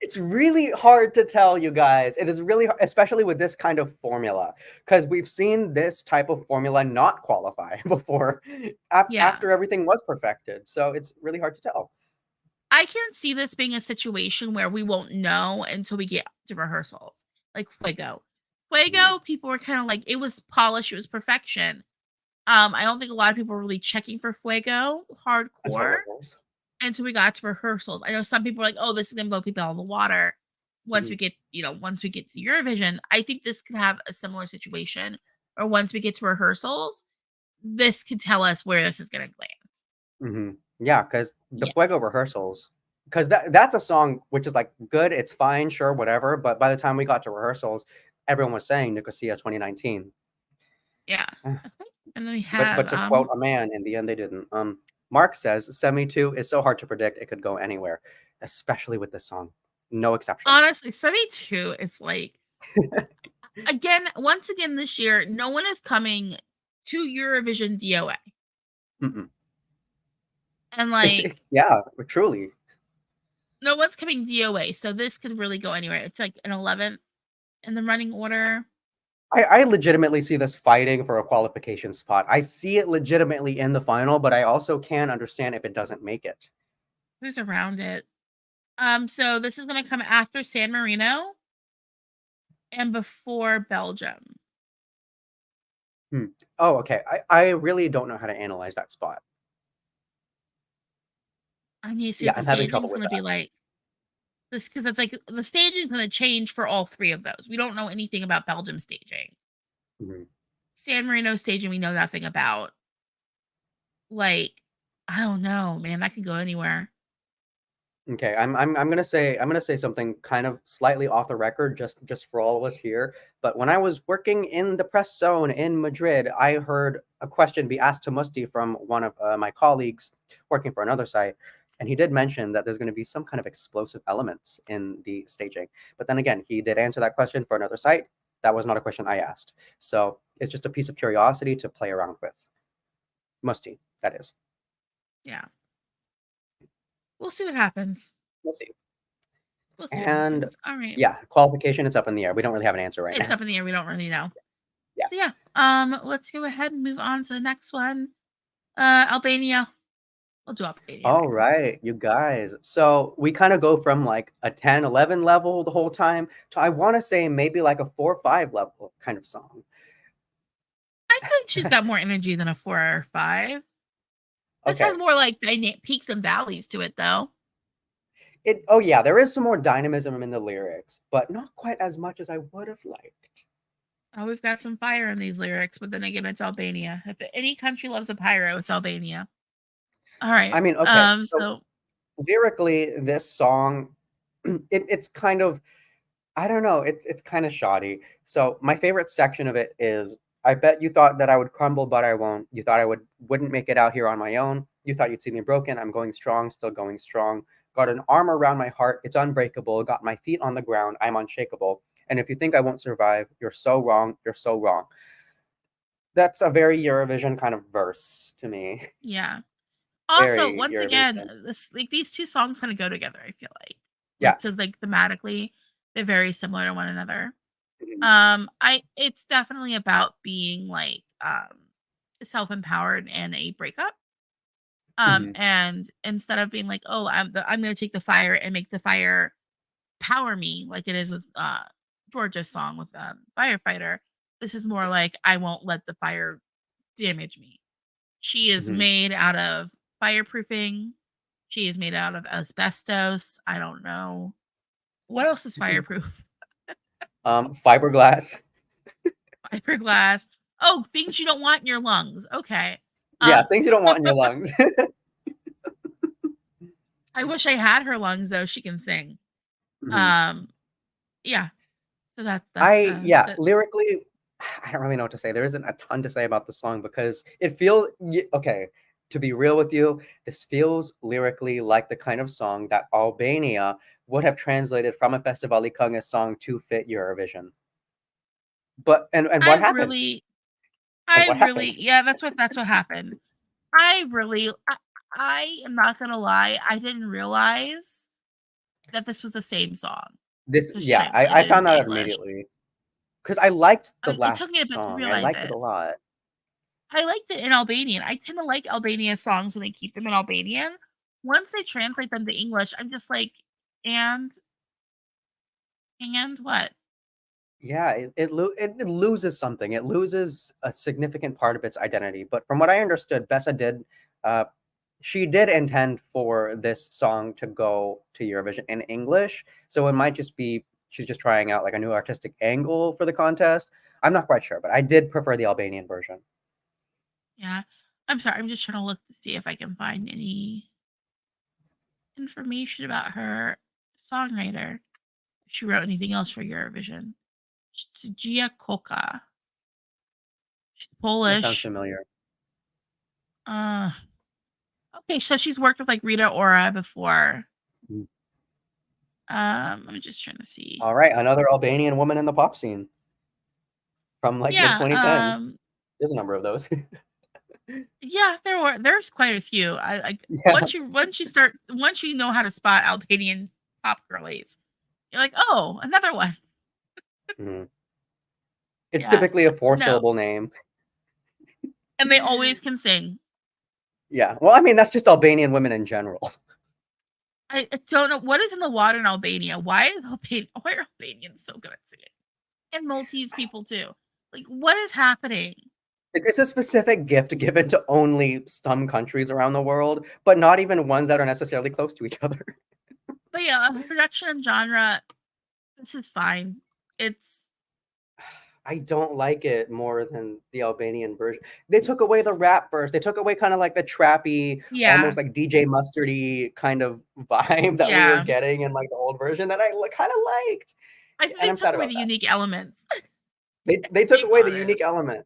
It's really hard to tell, you guys. It is really hard, especially with this kind of formula, because we've seen this type of formula not qualify before Yeah. after everything was perfected. So it's really hard to tell. I can see this being a situation where we won't know until we get to rehearsals. Like Fuego. Mhm. Fuego, people were kind of like, it was polished, it was perfection. I don't think a lot of people were really checking for Fuego Until hardcore rehearsals. until we got to rehearsals. I know some people were like, "Oh, this is gonna blow people out of the water." Once Mhm. we get, once we get to Eurovision, I think this could have a similar situation. Or once we get to rehearsals, this could tell us where this is gonna land. Yeah, because the Yeah, Fuego rehearsals, because that's a song which is like good, it's fine, sure, whatever. But by the time we got to rehearsals, everyone was saying Nicosia 2019. yeah. Okay. And then we But have but to quote a man, in the end they didn't. Mark says Semi 2 is so hard to predict, it could go anywhere, especially with this song. No exception. honestly 72 is like again, once again this year, no one is coming to Eurovision DOA. Mm-mm. And like, yeah, truly. no one's coming DOA, so this could really go anywhere. It's like an 11th in the running order. I legitimately see this fighting for a qualification spot. I see it legitimately in the final, but I also can understand if it doesn't make it. Who's around it? So this is gonna come after San Marino and before Belgium. Oh, okay. I really don't know how to analyze that spot. I need to see Yeah, what the I'm having trouble staging's with gonna be that. like. This because it's like the staging's gonna change for all three of those. We don't know anything about Belgium staging. Mhm. San Marino staging we know nothing about. Like, I don't know, man. That could go anywhere. Okay, I'm gonna say something kind of slightly off the record, just for all of us here. But when I was working in the press zone in Madrid, I heard a question be asked to Musti from one of my colleagues working for another site, and he did mention that there's going to be some kind of explosive elements in the staging. But then again, he did answer that question for another site. That was not a question I asked, so it's just a piece of curiosity to play around with. Musti, that is. Yeah. We'll see what happens. We'll see. We'll see what And happens. All right. yeah, qualification, it's up in the air. We don't really have an answer right It's now. up in the air. We don't really know. Yeah. So yeah. Let's go ahead and move on to the next one. Albania. We'll do Albania All next. right, you guys. So we kind of go from like a 10, 11 level the whole time to I want to say maybe like a 4, 5 level kind of song. I feel like she's got more energy than a 4 or 5. This Okay. has more like peaks and valleys to it, though. Oh yeah, there is some more dynamism in the lyrics, but not quite as much as I would have liked. Oh, we've got some fire in these lyrics, but then again, it's Albania. If any country loves a pyro, it's Albania. All right. I mean, okay, so So lyrically, this song, it's kind of I don't know. It's kind of shoddy. So my favorite section of it is I bet you thought that I would crumble, but I won't. You thought I wouldn't make it out here on my own. You thought you'd see me broken. I'm going strong, still going strong. Got an arm around my heart. It's unbreakable. Got my feet on the ground. I'm unshakable. And if you think I won't survive, you're so wrong. You're so wrong. That's a very Eurovision kind of verse to me. yeah. Also, Very once again, Eurovision. this like these two songs kind of go together. I feel like Yeah. because like thematically, they're very similar to one another. Mhm. I it's definitely about being like self-empowered in a breakup. Mhm. And instead of being like, oh, I'm gonna take the fire and make the fire power me, like it is with Georgia's song with Firefighter. This is more like I won't let the fire damage me. She is Mhm. made out of fireproofing. She is made out of asbestos. I don't know. What else is fireproof? Fiberglass. Fiberglass. Oh, things you don't want in your lungs. Okay. Yeah, Uh, things you don't want in your lungs. I wish I had her lungs though. She can sing. Mhm. Um, yeah. So that's Yeah, that. lyrically, I don't really know what to say. There isn't a ton to say about the song because it feels okay. To be real with you, this feels lyrically like the kind of song that Albania would have translated from a Festivali Kunga song to fit Eurovision. But and I what happened? really, And I what happened? really, yeah. That's what happened. I really, I am not gonna lie. I didn't realize that this was the same song, This, just yeah, I translated found into that out English. immediately because I liked the It took me a last bit to song. I realize liked it it. a lot. I liked it in Albanian. I tend to like Albania songs when they keep them in Albanian. Once they translate them to English, I'm just like, and and what? Yeah, it loses something. It loses a significant part of its identity. But from what I understood, BESA did uh, she did intend for this song to go to Eurovision in English. So it might just be she's just trying out like a new artistic angle for the contest. I'm not quite sure, but I did prefer the Albanian version. Yeah. I'm sorry. I'm just trying to look to see if I can find any information about her songwriter. If she wrote anything else for Eurovision. She's Gia Koka. She's That sounds Polish. familiar. Uh okay, so she's worked with like Rita Ora before. Mm. I'm just trying to see. All right, another Albanian woman in the pop scene from like mid Yeah, 2010s. There's a number of those. Yeah, there's quite a few. I Yeah. once you know how to spot Albanian pop girlies, you're like, oh, another one. Mhm. It's Yeah. typically a No. 4-syllable name. And they always can sing. Yeah. Well, I mean, that's just Albanian women in general. I don't know what is in the water in Albania. Why are Albanians so good at singing? And Maltese people too. Like, what is happening? It's a specific gift given to only some countries around the world, but not even ones that are necessarily close to each other. But yeah, production and genre, this is fine. It's I don't like it more than the Albanian version. They took away the rap verse. They took away kind of like the trappy, yeah, almost like DJ Mustardy kind of vibe that we were yeah. getting in like the old version that I kind of liked. I think And they I'm took sad away about the that. unique elements. They took Being away the honest. unique element.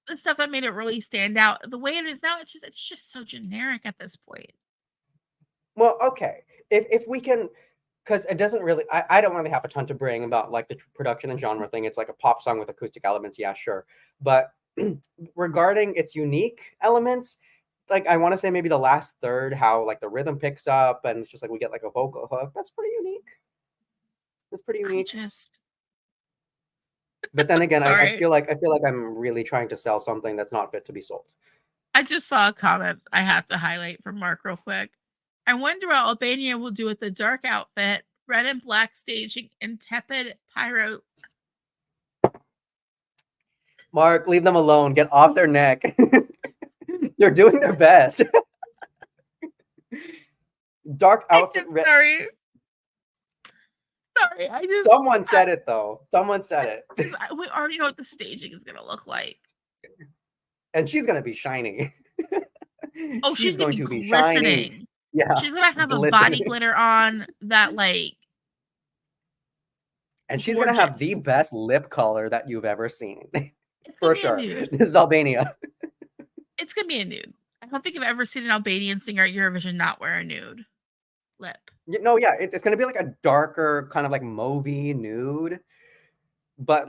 The stuff that made it really stand out. The way it is now, it's just so generic at this point. Well, okay. If we can, because it doesn't really, I don't really have a ton to bring about like the production and genre thing. It's like a pop song with acoustic elements. Yeah, sure. But regarding its unique elements, like I want to say maybe the last third, how like the rhythm picks up and it's just like we get like a vocal hook. That's pretty unique. That's pretty I unique. just But then again, sorry. I feel like I'm really trying to sell something that's not fit to be sold. I just saw a comment I have to highlight from Mark real quick. I wonder what Albania will do with the dark outfit, red and black staging, and tepid pyro. Mark, leave them alone. Get off their neck. They're doing their best. Dark outfit. Sorry. Sorry, Someone said it though. Someone said it. We already know what the staging is gonna look like. And she's gonna be shiny. Oh, she's gonna be glistening. shiny. Yeah. She's gonna have glistening. a body glitter on that like. And she's gonna have the best lip color that you've ever seen. For sure. This is Albania. It's gonna be a nude. I don't think I've ever seen an Albanian singer at Eurovision not wear a nude lip. No, yeah, it's gonna be like a darker, kind of like mauvey nude, but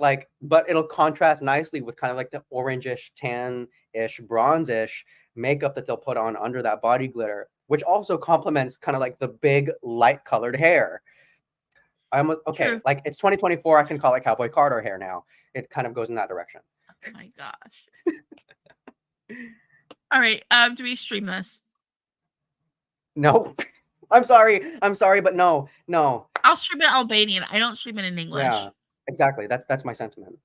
it'll contrast nicely with kind of like the orangish, tan-ish, bronze-ish makeup that they'll put on under that body glitter, which also complements kind of like the big light colored hair. True. Like it's 2024, I can call it Cowboy Carter hair now. It kind of goes in that direction. Oh my gosh. All right, do we stream this? No. I'm sorry, but no. I'll stream it in Albanian. I don't stream it in English. Yeah, exactly. That's my sentiment.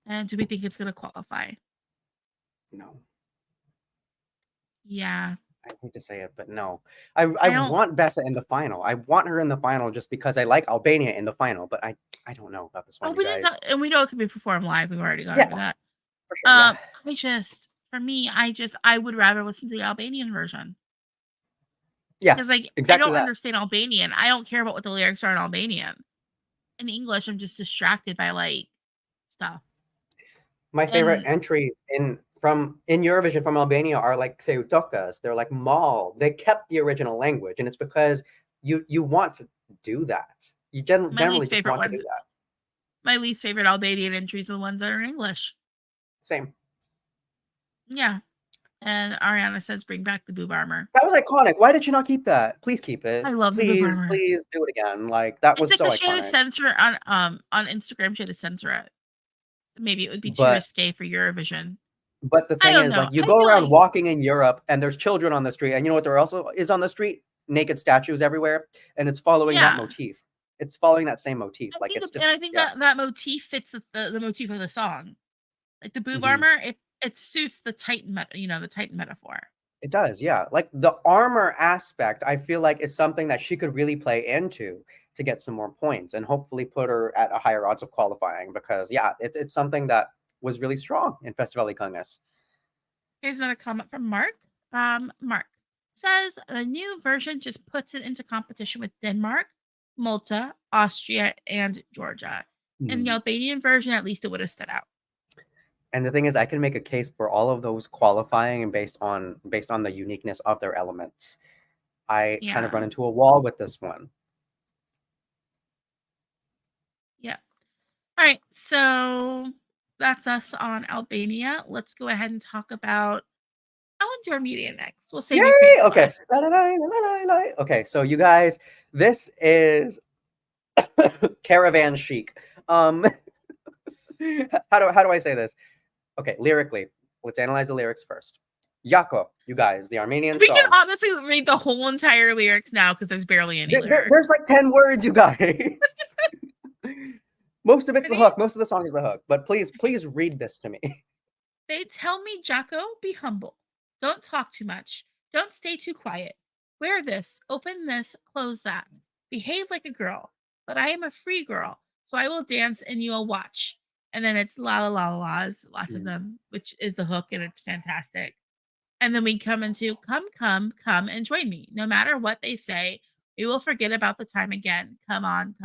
And do we think it's gonna qualify? No. Yeah. I hate to say it, but no. I want BESA in the final. I want her in the final just because I like Albania in the final, but I don't know about this one. Oh, and we know it can be performed live. We've already gone over that. For sure. Yeah. I would rather listen to the Albanian version. Yeah. Because like exactly I don't understand Albanian. I don't care about what the lyrics are in Albanian. In English, I'm just distracted by like stuff. My favorite entries in Eurovision from Albania are like Theotokas. They're like mall. They kept the original language, and it's because you want to do that. You generally just want to do that. My least favorite Albanian entries are the ones that are in English. Same. Yeah. And Ariana says, "Bring back the boob armor." That was iconic. Why did you not keep that? Please keep it. I love the boob armor. Please do it again. Like that was so iconic. She had to censor it on Instagram. She had to censor it. Maybe it would be too risque for Eurovision. But the thing is, like, you go around walking in Europe, and there's children on the street, and you know what there also is on the street? Naked statues everywhere, and it's following that motif. It's following that same motif. Like it's just. And I think that motif fits the motif of the song. Like the boob armor, it suits the Titan, the Titan metaphor. It does, yeah. Like the armor aspect, I feel like is something that she could really play into to get some more points and hopefully put her at a higher odds of qualifying because, yeah, it's something that was really strong in Festivali Kungas. Here's another comment from Mark. Mark says the new version just puts it into competition with Denmark, Malta, Austria, and Georgia. In the Albanian version, at least it would have stood out. And the thing is, I can make a case for all of those qualifying based on the uniqueness of their elements. I kind of run into a wall with this one. Yeah. All right. So that's us on Albania. Let's go ahead and talk about, I want to do Armenia next. We'll save Ukraine for Okay. last. Okay, so you guys, this is Caravan Chic. How do I say this? Okay, lyrically, let's analyze the lyrics first. Jako, you guys, the Armenian We song. can honestly read the whole entire lyrics now because there's barely any lyrics. There's like 10 words, you guys. Most of it's the hook. Most of the song is the hook. But please read this to me. They tell me, Jako, be humble. Don't talk too much. Don't stay too quiet. Wear this, open this, close that. Behave like a girl. But I am a free girl, so I will dance and you will watch. And then it's la la la la la's, lots of them, which is the hook, and it's fantastic. And then we come into come and join me. No matter what they say, we will forget about the time again. Come on,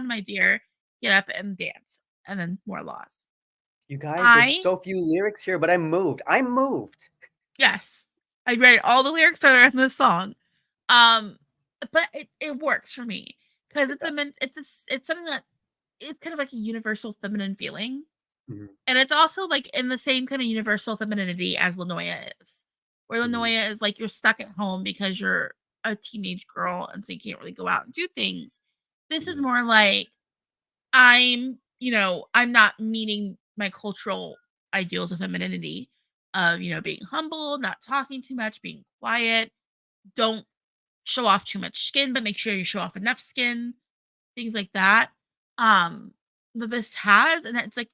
my dear. Get up and dance. And then more laws. You guys, there's so few lyrics here, but I'm moved. Yes. I read all the lyrics that are in this song. But it works for me because it's something that is kind of like a universal feminine feeling. Mm-hmm. And it's also like in the same kind of universal femininity as Lanoya is. Where Lanoya is like you're stuck at home because you're a teenage girl and so you can't really go out and do things. This is more like I'm not meeting my cultural ideals of femininity of, being humble, not talking too much, being quiet, don't show off too much skin, but make sure you show off enough skin, things like that. That this has, and it's like,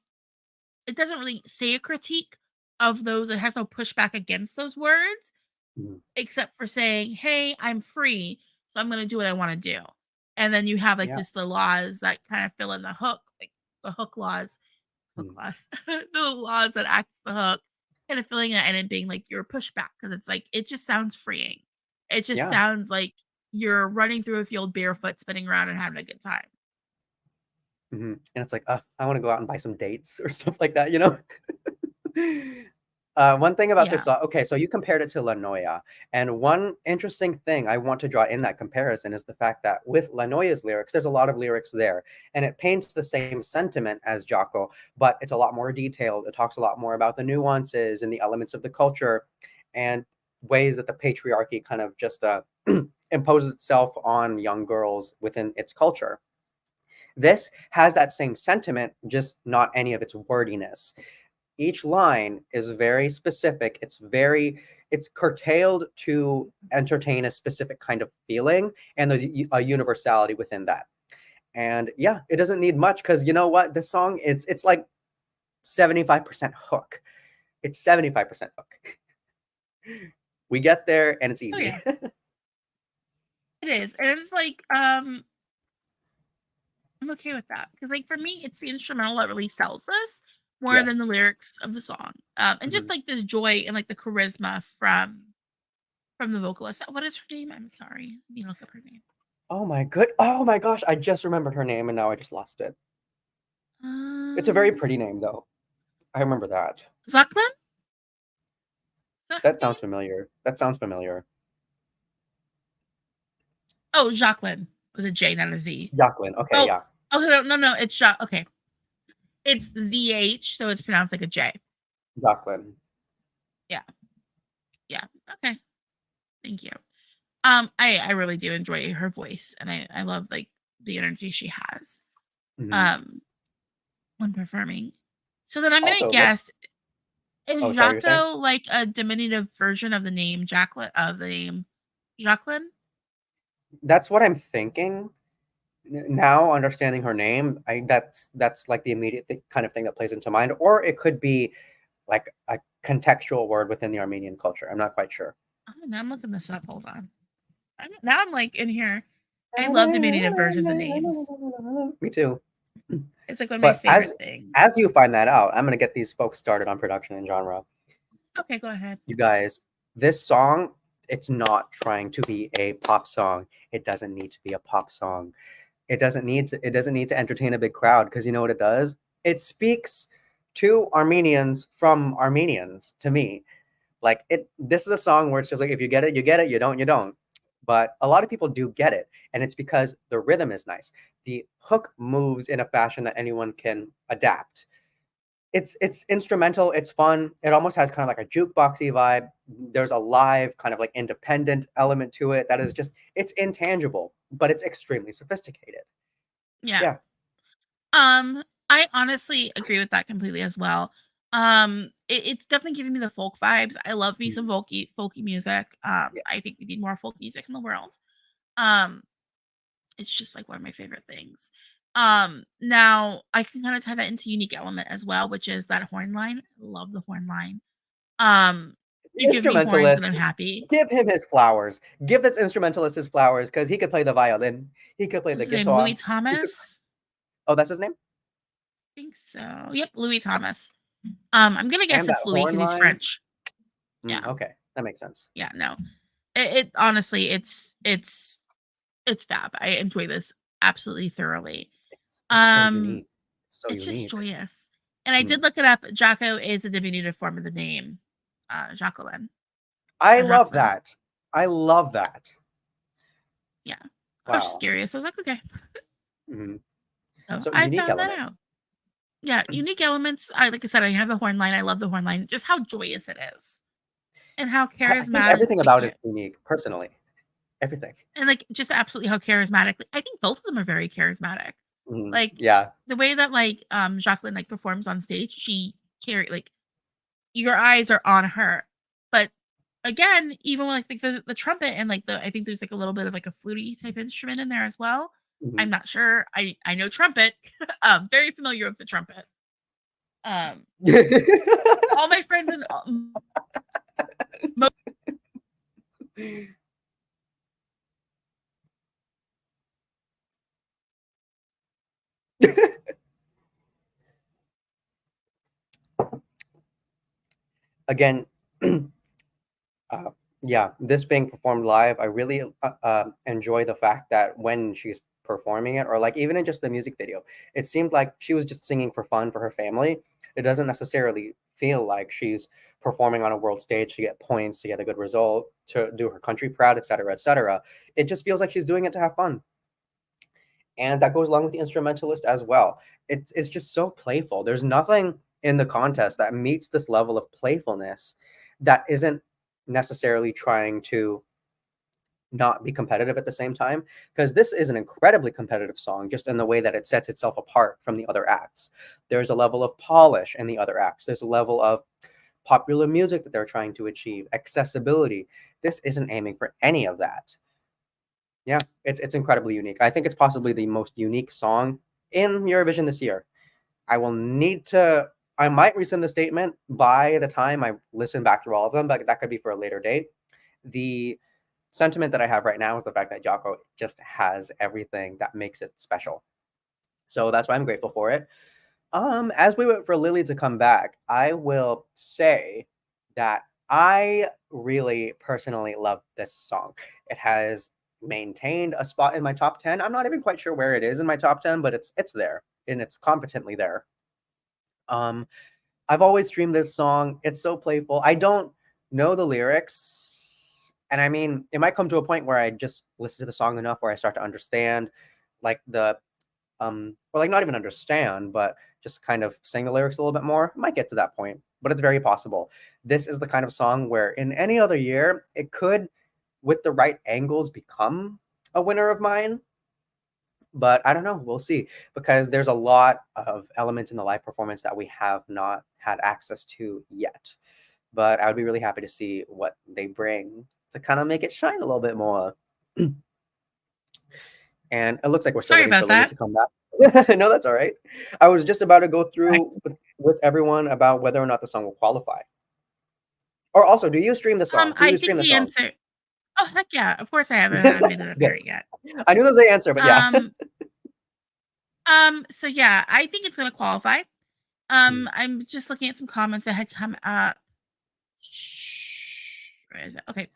it doesn't really say a critique of those. It has no pushback against those words, except for saying, hey, I'm free, so I'm going to do what I want to do. And then you have just the laws that kind of fill in the hook, like the hook laws, the laws that act the hook, kind of filling it and it being like your pushback because it's like it just sounds freeing. It just sounds like you're running through a field barefoot, spinning around and having a good time. And it's like, I want to go out and buy some dates or stuff like that, One thing about this song, okay, so you compared it to Lanoya, and one interesting thing I want to draw in that comparison is the fact that with Lanoya's lyrics, there's a lot of lyrics there, and it paints the same sentiment as Jako, but it's a lot more detailed. It talks a lot more about the nuances and the elements of the culture and ways that the patriarchy kind of just imposes itself on young girls within its culture. This has that same sentiment, just not any of its wordiness. Each line is very specific. It's curtailed to entertain a specific kind of feeling, and there's a universality within that. And yeah, it doesn't need much because you know what? This song, it's like 75% hook. It's 75% hook. We get there and it's easy. Oh, yeah. It is. And it's like, I'm okay with that because like for me it's the instrumental that really sells this more than the lyrics of the song, and just like the joy and like the charisma from the vocalist. What is her name? I'm sorry, let me look up her name. Oh my gosh, I just remembered her name and now I just lost it. It's a very pretty name though. I remember that. Zaklan? That sounds familiar. Oh, Jacqueline with a J, not a Z. Jacqueline. Okay, yeah. Okay, no, it's okay. It's ZH, so it's pronounced like a J. Jacqueline. Yeah. Okay. Thank you. I really do enjoy her voice, and I love like the energy she has. When performing. So then I'm gonna guess, is Jako like a diminutive version of the name Jacqueline? Jacqueline? That's what I'm thinking. Now understanding her name, that's like the immediate kind of thing that plays into mind, or it could be like a contextual word within the Armenian culture. I'm not quite sure. Now I'm looking this up. Hold on. Now I'm like in here. I love diminutive versions of names. Me too. It's like one of my favorite things. As you find that out, I'm gonna get these folks started on production and genre. Okay, go ahead. You guys, this song, it's not trying to be a pop song. It doesn't need to be a pop song. It doesn't need to entertain a big crowd because you know what it does? It speaks to Armenians from Armenians, to me. Like this is a song where it's just like if you get it, you get it, you don't, you don't. But a lot of people do get it, and it's because the rhythm is nice. The hook moves in a fashion that anyone can adapt. it's instrumental, it's fun. It almost has kind of like a jukeboxy vibe. There's a live kind of like independent element to it that is just it's intangible, but it's extremely sophisticated. Yeah. Yeah. I honestly agree with that completely as well. It's definitely giving me the folk vibes. I love me some folky music. I Yes. think we need more folk music in the world. Um, it's just like one of my favorite things. Now I can kind of tie that into unique element as well, which is that horn line. I love the horn line. Um, The you give me horns instrumentalist, and I'm happy. give him his flowers. Give this instrumentalist his flowers because he could play the violin, he could play What's the his name? Louis guitar. He could, Thomas? oh, that's his name? I think so. Yep, Louis Thomas. I'm gonna guess And that it's Louis horn because he's line. French. Yeah. Okay, that makes sense. Yeah, no. It honestly, it's fab. I enjoy this absolutely thoroughly. It's so unique. It's so It's just unique. joyous. And I did look it up. Jako is a diminutive form of the name, Jacqueline I or love Jacqueline. that. I love that. Yeah. I was just Wow. curious. I was like, okay. Mhm. So So I unique found that elements. out. Yeah, unique elements. Like I said, I have the horn line. I love the horn line. Just how joyous it is, and how I think charismatic. everything about it's unique, personally. Everything. And like just absolutely how charismatic. I think both of them are very charismatic. Like Yeah. the way that like Jacqueline like performs on stage, she carry like your eyes are on her. But again, even with like the trumpet and like I think there's like a little bit of like a fluty type instrument in there as well. I'm not sure. I know trumpet. Very familiar with the trumpet. All my friends and Again, yeah, this being performed live, I really enjoy the fact that when she's performing it, or like even in just the music video, it seemed like she was just singing for fun for her family. It doesn't necessarily feel like she's performing on a world stage to get points, to get a good result, to do her country proud, etc., etc. It just feels like she's doing it to have fun. And that goes along with the instrumentalist as well. It's just so playful. There's nothing in the contest that meets this level of playfulness that isn't necessarily trying to not be competitive at the same time, because this is an incredibly competitive song just in the way that it sets itself apart from the other acts. There's a level of polish in the other acts. There's a level of popular music that they're trying to achieve, accessibility. This isn't aiming for any of that. Yeah, it's incredibly unique. I think it's possibly the most unique song in Eurovision this year. I might rescind the statement by the time I listen back through all of them, but that could be for a later date. The sentiment that I have right now is the fact that Jako just has everything that makes it special. So that's why I'm grateful for it. As we wait for Lily to come back, I will say that I really personally love this song. It has maintained a spot in my top 10. I'm not even quite sure where it is in my top 10, but it's there and it's competently there. I've always streamed this song. It's so playful. I don't know the lyrics. And I mean, it might come to a point where I just listen to the song enough where I start to understand like or like not even understand, but just kind of sing the lyrics a little bit more. It might get to that point, but it's very possible. This is the kind of song where in any other year, it could, with the right angles, become a winner of mine. But I don't know. We'll see, because there's a lot of elements in the live performance that we have not had access to yet. But I would be really happy to see what they bring to kind of make it shine a little bit more. And it looks like we're still sorry waiting for about Lily that. to come back. No, that's all right. I was just about to go through with everyone about whether or not the song will qualify. Or also, do you stream the song? Do I you think stream the the song? answer. Oh heck yeah! Of course I haven't made it a Good. parent yet. I knew there was the answer, but yeah. So yeah, I think it's gonna qualify. I'm just looking at some comments that had come up. Where is it? Okay.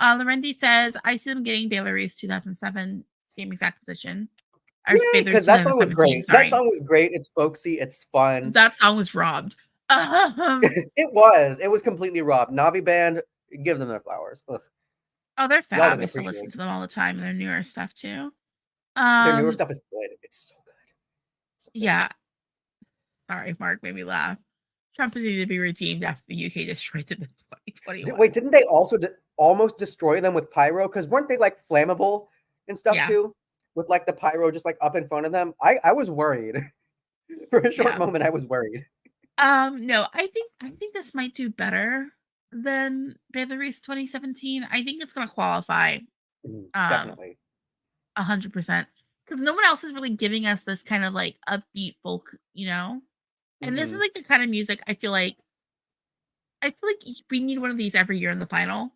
Lorendi says, I see them getting Belarus 2007, same exact position. Or Yay, Belarus because that song was 2017, great. That sorry. song was great. It's folksy. It's fun. That song was robbed. It was. It was completely robbed. Navi Band, give them their flowers. Ugh. Oh, they're Y'all fab. didn't I still listen appreciate to them all the time and their newer stuff too. their newer stuff is good. It's so good. So good. Yeah. Sorry, Mark made me laugh. Trump is needed to be redeemed after the UK destroyed them in 2021. Wait, didn't they also almost destroy them with pyro? Because weren't they like flammable and stuff too? With like the pyro just like up in front of them. I was worried. For a short moment, I was worried. No, I think this might do better than Belarus 2017. I think it's gonna qualify. Definitely. 100%. Because no one else is really giving us this kind of like upbeat folk, you know? And this is like the kind of music I feel like we need one of these every year in the final.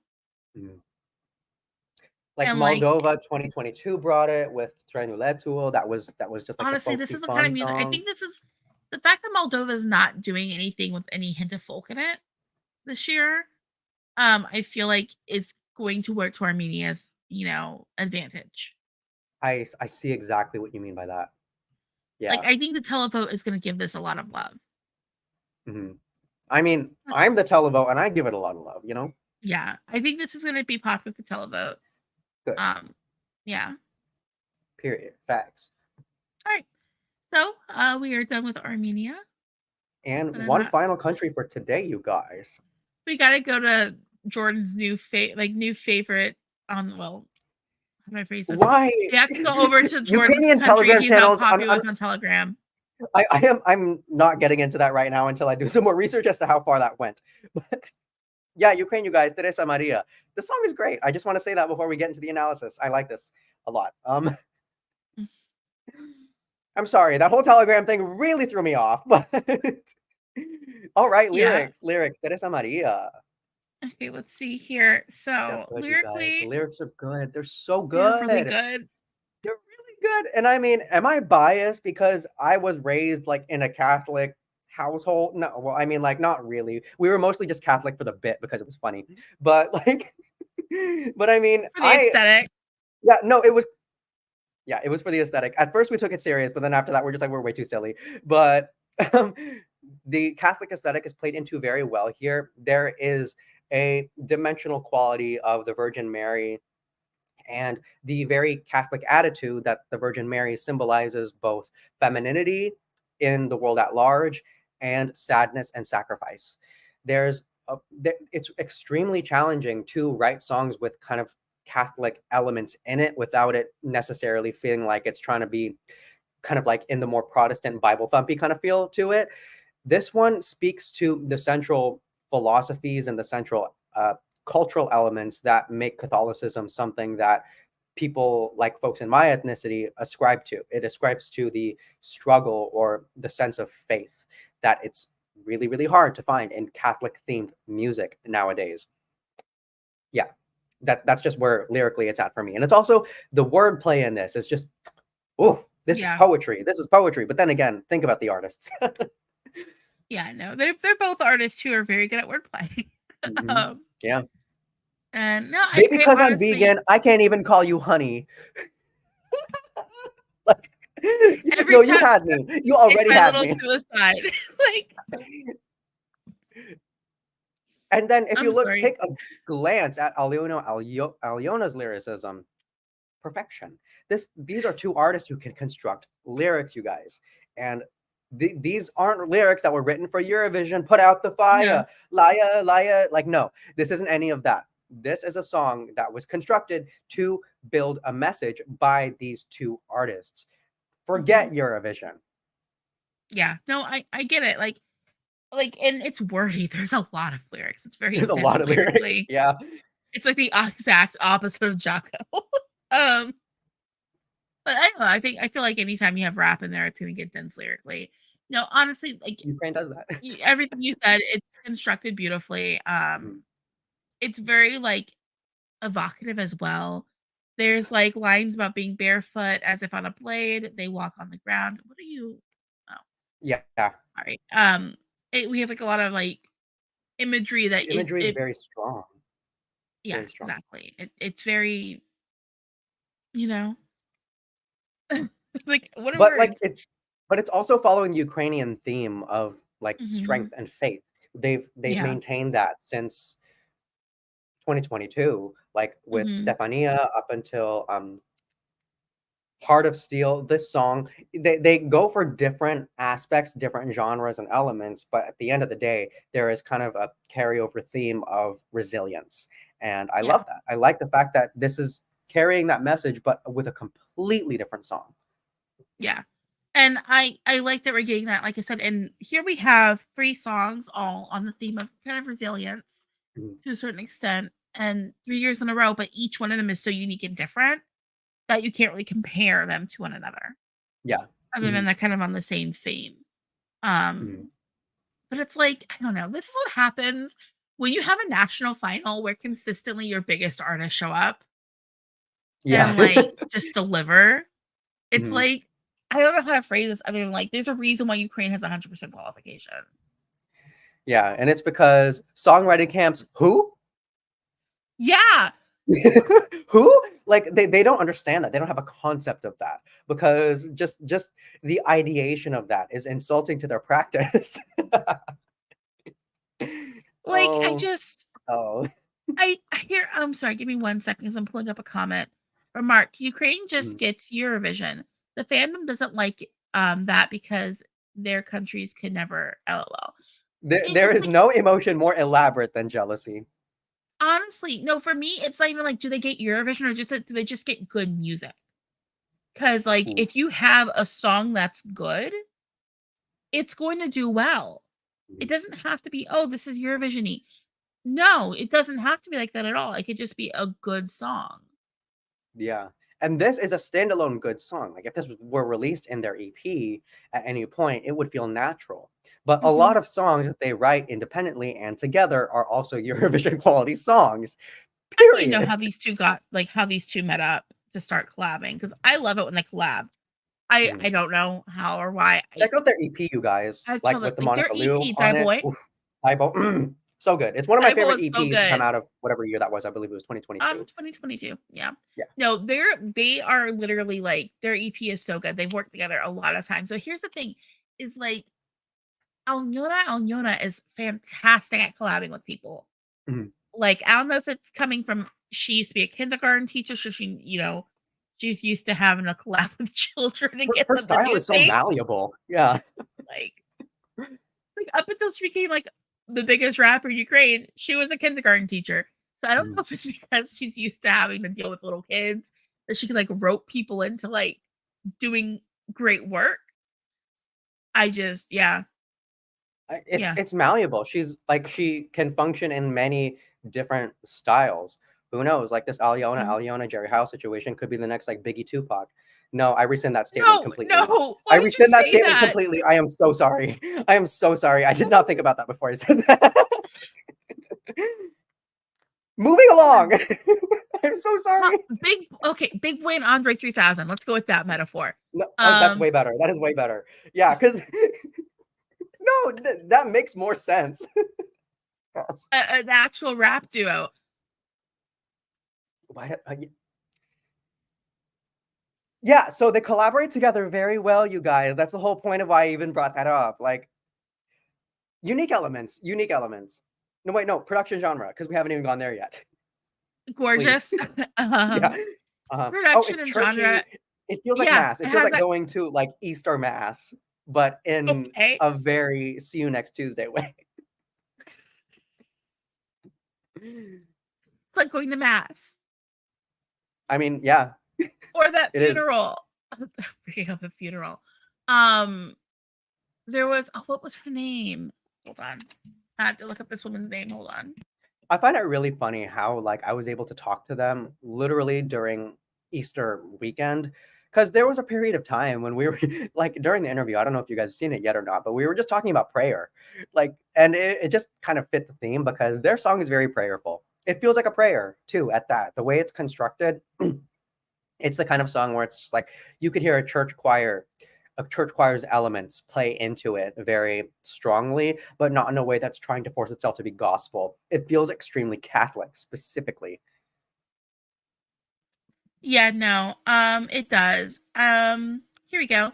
Like And Moldova 2022 brought it with Trenuletul. That was just like honestly, this is the kind of music. I think this is the fact that Moldova is not doing anything with any hint of folk in it this year. I feel like is going to work to Armenia's, advantage. I see exactly what you mean by that. Yeah. Like I think the televote is going to give this a lot of love. I mean, I'm the televote and I give it a lot of love, Yeah, I think this is going to be popular with the televote. Good. Yeah. Period. Facts. All right. So we are done with Armenia. And one final country for today, you guys. We gotta go to Jordan's new favorite on how do I phrase this? Why? We have to go over to Jordan's Ukrainian country Telegram he's channels not popular with on Telegram. I'm not getting into that right now until I do some more research as to how far that went. But yeah, Ukraine, you guys, Teresa Maria. The song is great. I just want to say that before we get into the analysis. I like this a lot. I'm sorry, that whole Telegram thing really threw me off, but all right, lyrics, Teresa Maria. Okay, let's see here. So Good, lyrically, the lyrics are good. They're so good. They're really good. They're really good. And I mean, am I biased because I was raised like in a Catholic household? No, well, I mean, like not really. We were mostly just Catholic for the bit because it was funny. But like, but I mean, for the aesthetic. Yeah, no, it was. Yeah, it was for the aesthetic. At first, we took it serious, but then after that, we're just like, we're way too silly. But the Catholic aesthetic is played into very well here. There is a dimensional quality of the Virgin Mary and the very Catholic attitude that the Virgin Mary symbolizes both femininity in the world at large and sadness and sacrifice. It's extremely challenging to write songs with kind of Catholic elements in it without it necessarily feeling like it's trying to be kind of like in the more Protestant Bible thumpy kind of feel to it. This one speaks to the central philosophies and the central cultural elements that make Catholicism something that people like folks in my ethnicity ascribe to. It ascribes to the struggle or the sense of faith that it's really, really hard to find in Catholic themed music nowadays. Yeah, that's just where lyrically it's at for me. And it's also the wordplay in this is just, oh, this is poetry. This is poetry. But then again, think about the artists. Yeah, no, they're both artists who are very good at wordplay. Yeah. And no, maybe because I'm vegan, I can't even call you honey. Like, no, you had me. You already had me. Suicide. Like, and then if you take a glance at Alyona's lyricism, perfection. These are two artists who can construct lyrics, you guys, and these aren't lyrics that were written for Eurovision. Put out the fire, Laya, Laya. Like, no, this isn't any of that. This is a song that was constructed to build a message by these two artists. Forget Eurovision. Yeah, no, I get it. Like, and it's wordy. There's a lot of lyrics. It's very. There's a lot of lyrics. Yeah, it's like the exact opposite of Jako. But I don't know. I feel like anytime you have rap in there, it's gonna get dense lyrically. No, honestly, like Ukraine does that. Everything you said, it's constructed beautifully. It's very like evocative as well. There's like lines about being barefoot as if on a blade. They walk on the ground. What are you? Oh, yeah. All right. We have like a lot of like imagery that imagery is very strong. Yeah, very strong. Exactly. It's very, like what are words? But it's also following the Ukrainian theme of like strength and faith. They've maintained that since 2022, like with Stefania up until Heart of Steel, this song, they go for different aspects, different genres and elements, but at the end of the day, there is kind of a carryover theme of resilience. And I Yeah. love that. I like the fact that this is carrying that message, but with a completely different song. Yeah. And I like that we're getting that, like I said, and here we have 3 songs all on the theme of kind of resilience Mhm. to a certain extent, and 3 years in a row, but each one of them is so unique and different that you can't really compare them to one another, Yeah. other than Mhm. they're kind of on the same theme. Mhm. Um, but it's like, I don't know, this is what happens when you have a national final where consistently your biggest artists show up Yeah. and, like, just deliver. It's Mhm. like, I don't know how to phrase this other than, like, there's a reason why Ukraine has 100% qualification. Yeah, and it's because songwriting camps who? Yeah. Who? Like they don't understand that. They don't have a concept of that because just the ideation of that is insulting to their practice. Like, I Oh, just oh. I hear I'm sorry, give me 1 second 'cause I'm pulling up a comment from Mark. Ukraine just Mhm. gets Eurovision. The fandom doesn't like, that because their countries could never LOL. There It's is like, no emotion more elaborate than jealousy. honestly, no, for me, it's not even like, do they get Eurovision or just that do they just get good music? Because, like, Ooh. if you have a song that's good, it's going to do well. It Mhm. doesn't have to be, "Oh, this is Eurovision-y." No, it doesn't have to be like that at all. It could just be a good song. Yeah. And this is a standalone good song. Like if this were released in their EP at any point, it would feel natural. But a lot Mhm. of songs that they write independently and together are also Eurovision quality songs. I don't even know Period. how these 2 got like, how these 2 met up to start collabing because I love it when they collab. I Mhm. don't know how or why. Check out their EP, you guys. I tell Like them with the like, their Monica Liu EP, on it. Boy. Oof. Typo. So good. It's one of my Typo favorite is so EPs to come good. out of whatever year that was. I believe it was 2022. 2022, yeah. Yeah. No, they are literally, like their EP is so good. They've worked together a lot of times. So here's the thing, is, like, Alyona is fantastic at collabing with people. Mhm. Like, I don't know if it's coming from she used to be a kindergarten teacher, so she's used to having to collab with children and get Her them to style do is so things. malleable. Yeah. Like up until she became, like, the biggest rapper in Ukraine, she was a kindergarten teacher. So I don't Mhm. know if it's because she's used to having to deal with little kids that she can, like, rope people into, like, doing great work. I just yeah, yeah. It's malleable. She's like she can function in many different styles. Who knows? Like this Mhm. Alyona Jerry Heil situation could be the next like Biggie Tupac. No, I rescind that statement No, completely. no, I why would you rescind that say statement that? completely. I am so sorry. I am so sorry. I did not think about that before I said that. Moving Come on. along. I'm so Huh, sorry. big win Andre 3000. Let's go with that metaphor. No, oh, that's Um, way better. That is way better. Yeah, because no, that makes more sense. an actual rap duo. Why? Yeah, so they collaborate together very well, you guys. That's the whole point of why I even brought that up. Like unique elements, unique elements. No, wait, no, production genre, because we haven't even gone there yet. Please. Gorgeous. Yeah. um, Oh, Production it's and genre. churchy. It feels like Yeah, mass. it It feels has like that going to like Easter mass, but in okay. a very see you next Tuesday way. It's like going to mass I mean, yeah, or that it is. funeral. Bringing up a funeral. Um, there was what was her name? Hold on. I have to look up this woman's name. Hold on. I find it really funny how like I was able to talk to them literally during Easter weekend because there was a period of time when we were like during the interview. I don't know if you guys have seen it yet or not, but we were just talking about prayer, like, and it just kind of fit the theme because their song is very prayerful. It feels like a prayer too. At that, the way it's constructed, it's the kind of song where it's just like you could hear a church choir's elements play into it very strongly, but not in a way that's trying to force itself to be gospel. It feels extremely Catholic specifically. Yeah, no. It does. Here we go.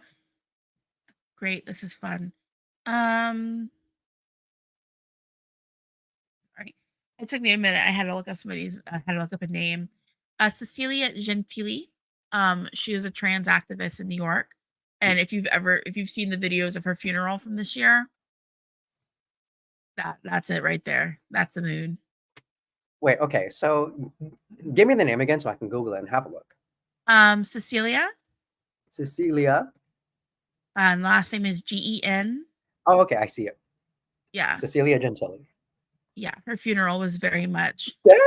Great. This is fun. Um, sorry. It took me a minute. I had to look up a name. Cecilia Gentili. She was a trans activist in New York. And if you've seen the videos of her funeral from this year, that's it right there. That's the mood. Wait, okay. So give me the name again so I can Google it and have a look. Cecilia. Cecilia. And last name is Gen. Oh, okay. I see it. Yeah. Cecilia Gentili. Yeah. Her funeral was very much. Dang!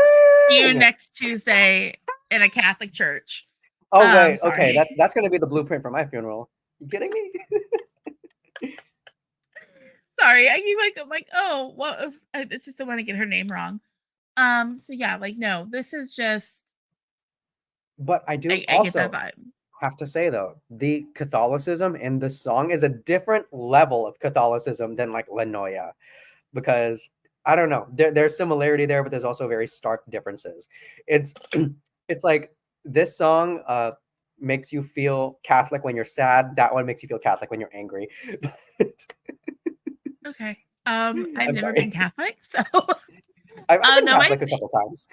See you next Tuesday in a Catholic church. Oh, wait. Okay. That's going to be the blueprint for my funeral. You kidding me? Sorry. I keep like, oh, well, it's just I want to get her name wrong. So yeah, like, no, this is just. But I do I also get that vibe. Have to say, though, the Catholicism in this song is a different level of Catholicism than like La Noia, because I don't know, there's similarity there, but there's also very stark differences. It's it's like this song makes you feel Catholic when you're sad. That one makes you feel Catholic when you're angry. Okay. I've never been Catholic, so I've been Catholic a couple times.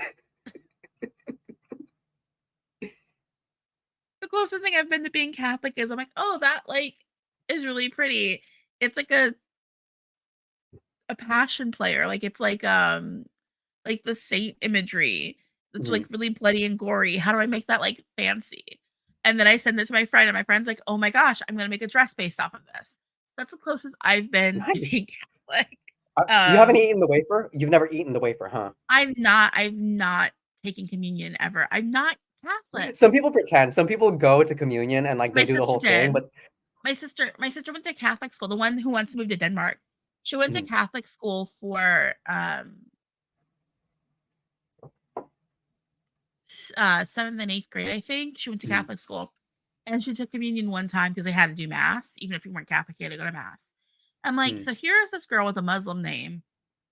The closest thing I've been to being Catholic is I'm like, oh, that like is really pretty. It's like a passion player. Like it's like the saint imagery. It's like really bloody and gory. How do I make that like fancy? And then I send this to my friend, and my friend's like, oh my gosh, I'm gonna make a dress based off of this. So that's the closest I've been to being Catholic. You haven't eaten the wafer? You've never eaten the wafer, huh? I've not taken communion ever. I'm not Catholic. Some people pretend. Some people go to communion and like they do the whole thing, but my sister went to Catholic school, the one who wants to move to Denmark. She went to Catholic school for 7th and 8th grade, I think. She went to Catholic school. And she took communion one time because they had to do mass. Even if you weren't Catholic, you had to go to mass. I'm like, so here's this girl with a Muslim name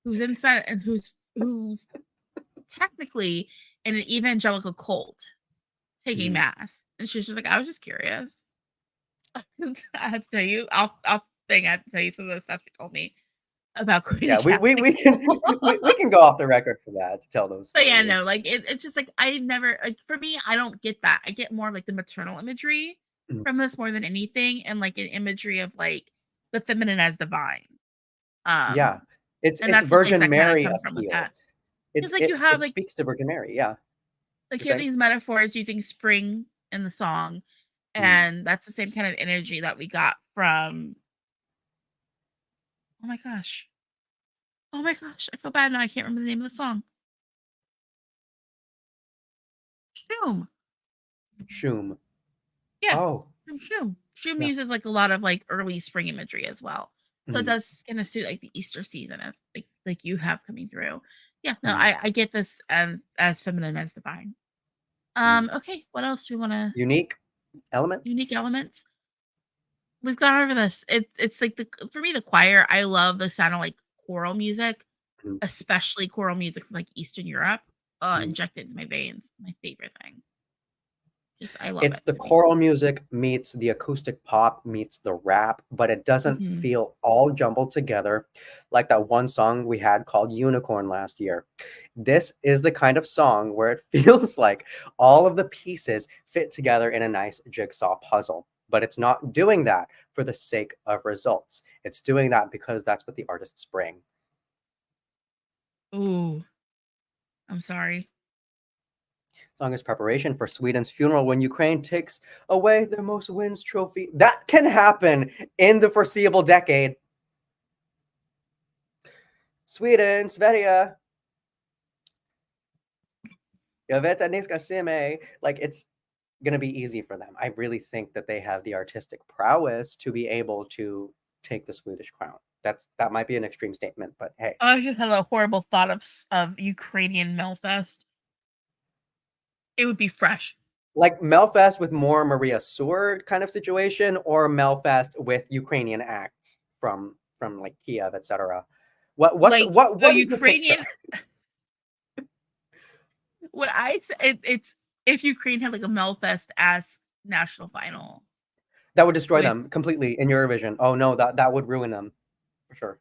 who's inside and who's technically in an evangelical cult taking mass. And she's just like, I was just curious. I have to tell you, I have to tell you some of the stuff she told me about going to we can go off the record for that to tell those stories. But yeah, no, like it's just like I never like, for me, I don't get that. I get more like the maternal imagery from this more than anything, and like an imagery of like the feminine as divine. Yeah, it's Virgin Mary appeal. It's like you have like speaks to Virgin Mary, yeah. Like you have these metaphors using spring in the song, and that's the same kind of energy that we got from. Oh my gosh, I feel bad now. I can't remember the name of the song. Shoom. Yeah. Oh. Shoom. Shoom uses like a lot of like early spring imagery as well. So it does kind of suit like the Easter season as like you have coming through. Yeah, no, I get this as feminine as divine. Okay, what else do we want to unique elements? Unique elements. We've gone over this. It's like for me, the choir, I love the sound of like choral music, especially choral music from like Eastern Europe. Injected into my veins. My favorite thing. I love it. It's the choral music meets the acoustic pop meets the rap, but it doesn't feel all jumbled together like that one song we had called Unicorn last year. This is the kind of song where it feels like all of the pieces fit together in a nice jigsaw puzzle, but it's not doing that for the sake of results. It's doing that because that's what the artists bring. Ooh, I'm sorry. Song is preparation for Sweden's funeral when Ukraine takes away their most wins trophy. That can happen in the foreseeable decade. Sweden, Sverige. Jag vet att ni ska se mig. Like, it's going to be easy for them. I really think that they have the artistic prowess to be able to take the Swedish crown. That might be an extreme statement, but hey. I just had a horrible thought of Ukrainian Melfest. It would be fresh. Like Melfest with more Maria Sword kind of situation, or Melfest with Ukrainian acts from like Kiev, etc. What Ukrainian? What I say, it's if Ukraine had like a Melfest as national final, that would destroy them completely in Eurovision. Oh no, that would ruin them for sure.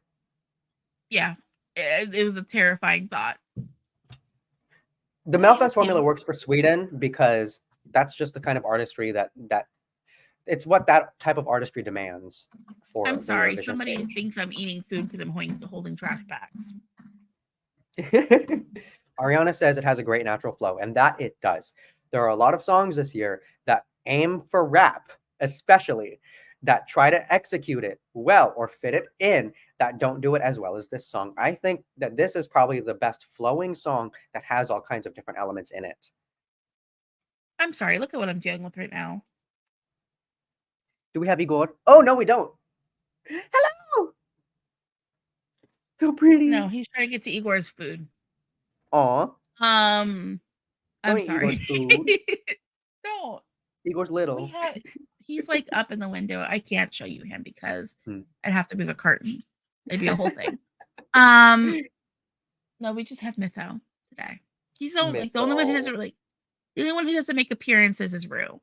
Yeah, it was a terrifying thought. The Melfest formula works for Sweden because that's just the kind of artistry that it's what that type of artistry demands for I'm the sorry. Eurovision Somebody stage. thinks I'm eating food because I'm holding trash bags. Ariana says it has a great natural flow, and that it does. There are a lot of songs this year that aim for rap, especially, that try to execute it well or fit it in, that don't do it as well as this song. I think that this is probably the best flowing song that has all kinds of different elements in it. I'm sorry. Look at what I'm dealing with right now. Do we have Igor? Oh, no, we don't. Hello. So pretty. No, he's trying to get to Igor's food. Aw. I'm Don't eat sorry. Igor's food. Don't. Igor's little. He's like up in the window. I can't show you him because I'd have to move a curtain. It'd be a whole thing. No, we just have Mytho today. He's the only one who doesn't really. The only one who doesn't make appearances is Rue.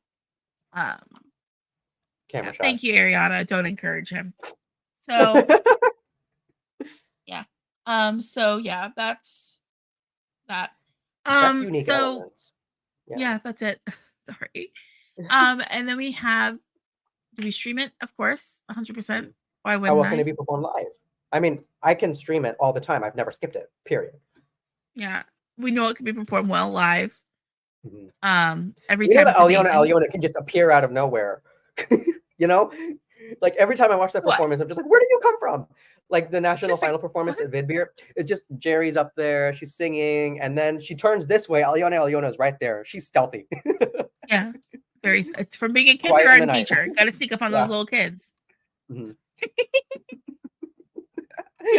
Camera shot. Thank you, Ariana. Don't encourage him. So yeah. So yeah, that's that. That's unique so elements. yeah, that's it. Sorry. And then we have, do we stream it? Of course, 100%. Why wouldn't How well can it be performed live? I mean, I can stream it all the time. I've never skipped it, period. Yeah. We know it can be performed well live. Every you time know that alyona can just appear out of nowhere. You know? Like every time I watch that performance, I'm just like, where did you come from? Like the national final performance at Vidbeer, it's just Jerry's up there, she's singing, and then she turns this way. Alyona is right there. She's stealthy. Yeah. It's from being a kindergarten teacher. Got to sneak up on those little kids. Mm-hmm.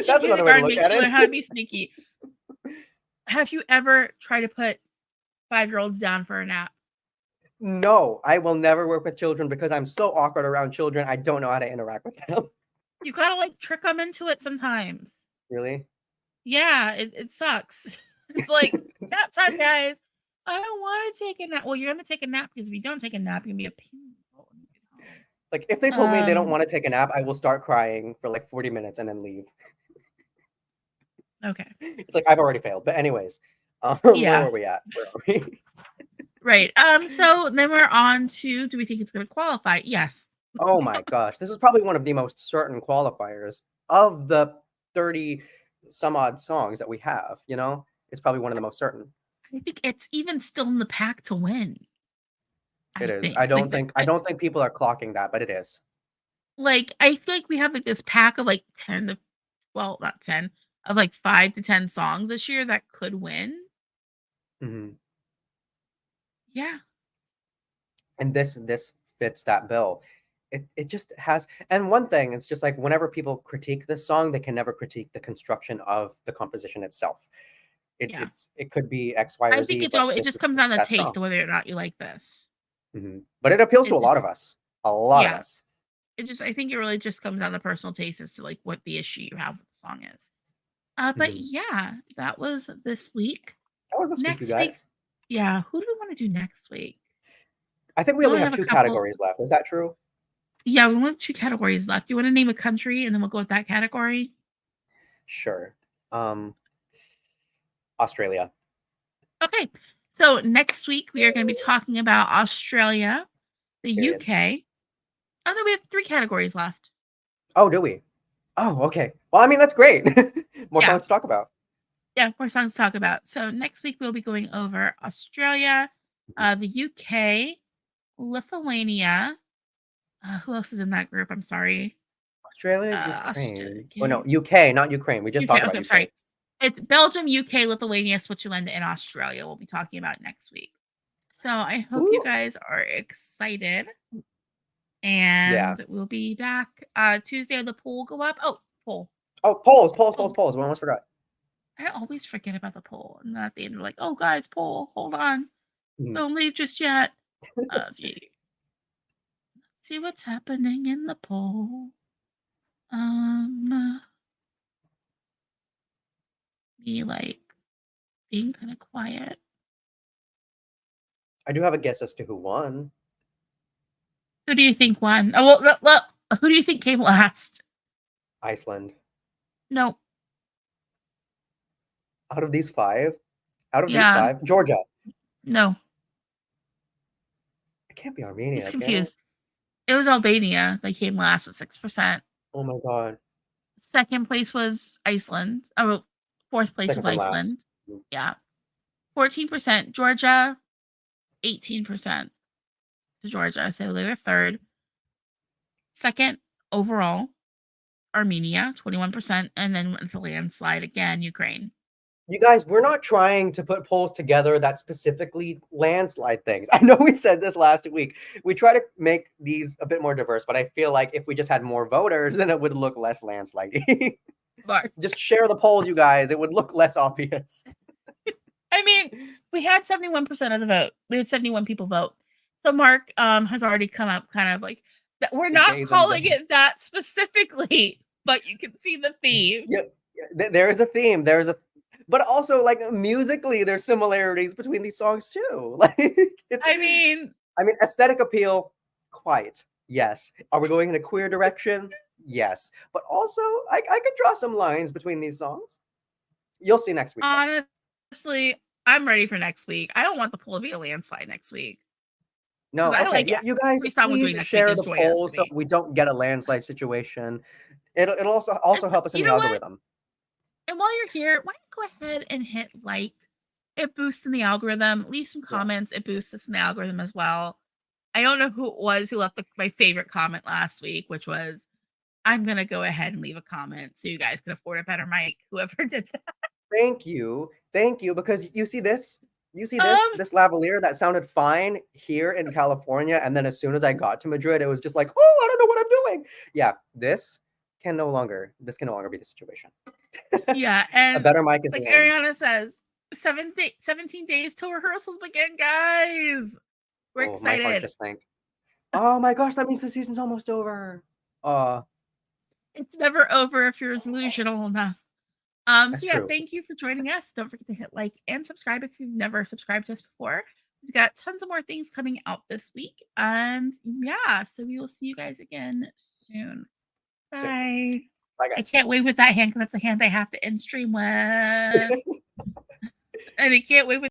That's another way to look at it. How to be sneaky. Have you ever tried to put 5-year-olds down for a nap? No, I will never work with children because I'm so awkward around children. I don't know how to interact with them. You gotta like trick them into it sometimes. Really? Yeah, it sucks. It's like nap time, guys. I don't want to take a nap. Well, you're gonna take a nap because if you don't take a nap, you're gonna be a pain. Like if they told me they don't want to take a nap, I will start crying for like 40 minutes and then leave. Okay. It's like I've already failed. But anyways, yeah. Where are we at? Where are we? Right. So then we're on to, do we think it's going to qualify? Yes. Oh my gosh. This is probably one of the most certain qualifiers of the 30 some odd songs that we have, you know? It's probably one of the most certain. I think it's even still in the pack to win. It is. I don't think people are clocking that, but it is. Like I feel like we have like this pack of like 10 to, well, not 10, of like 5 to 10 songs this year that could win. Mm-hmm. Yeah. And this fits that bill. It just has, and one thing, it's just like whenever people critique this song, they can never critique the construction of the composition itself. It could be X, Y, or Z. I think it just comes down to taste, whether or not you like this. Mm-hmm. But it appeals to a lot of us. A lot of us. I think it really just comes down to personal taste as to like what the issue you have with the song is. But yeah, that was this week. That was this week, you guys. Yeah, who do we want to do next week? I think we only have 2 categories left. Is that true? Yeah, we only have 2 categories left. You want to name a country and then we'll go with that category? Sure. Australia. Okay. So next week we are going to be talking about Australia, the UK. Oh no, we have 3 categories left. Oh, do we? Oh, okay. Well, I mean, that's great. More songs to talk about. Yeah, more songs to talk about. So next week we'll be going over Australia, the UK, Lithuania. Who else is in that group? I'm sorry. Australia, Ukraine. Oh no, UK, not Ukraine. We just talked about UK. Sorry. It's Belgium, UK, Lithuania, Switzerland, and Australia we'll be talking about next week. So I hope you guys are excited. And we'll be back Tuesday when the poll go up. Oh, poll. Oh, polls. We almost forgot. I always forget about the poll. And then at the end, we're like, oh, guys, poll. Hold on. Don't leave just yet. Let's see what's happening in the poll. Me, like, being kind of quiet. I do have a guess as to who won. Who do you think won? Oh, well, who do you think came last? Iceland. No. Out of these 5? Georgia. No. It can't be Armenia. He's confused. It was Albania that came last with 6%. Oh my god. Second place was Iceland. Oh, fourth place was Iceland. Yeah. 14%. Georgia, 18% to Georgia. So they were third. Second overall, Armenia, 21%. And then with the landslide again, Ukraine. You guys, we're not trying to put polls together that specifically landslide things. I know we said this last week. We try to make these a bit more diverse, but I feel like if we just had more voters, then it would look less landslidey. Just share the polls, you guys. It would look less obvious. I mean, we had 71% of the vote. We had 71 people vote. So Mark has already come up kind of like that. We're not calling it that specifically, but you can see the theme. Yep. There is a theme. But also, like, musically, there's similarities between these songs too. Like, I mean, aesthetic appeal, quite yes. Are we going in a queer direction? Yes. But also, I could draw some lines between these songs. You'll see next week. Honestly, I'm ready for next week. I don't want the poll to be a landslide next week. No, okay. You guys, please share the poll so we don't get a landslide situation. It'll also help us in the algorithm. And while you're here, why don't you go ahead and hit like? It boosts in the algorithm. Leave some comments. It boosts us in the algorithm as well. I don't know who it was who left my favorite comment last week, which was, I'm going to go ahead and leave a comment so you guys can afford a better mic, whoever did that. Thank you. Because you see this? This lavalier that sounded fine here in California. And then as soon as I got to Madrid, it was just like, oh, I don't know what I'm doing. Yeah, this can no longer be the situation. Yeah, and a better mic is like Ariana says, 17 days till rehearsals begin, guys. We're excited. My heart just sank. Oh my gosh, that means the season's almost over. It's never over if you're delusional enough. So yeah, true. Thank you for joining us. Don't forget to hit like and subscribe if you've never subscribed to us before. We've got tons of more things coming out this week. And yeah, so we will see you guys again soon. Bye. Bye, guys. I can't wave with that hand because that's the hand I have to end stream with. And I can't wave with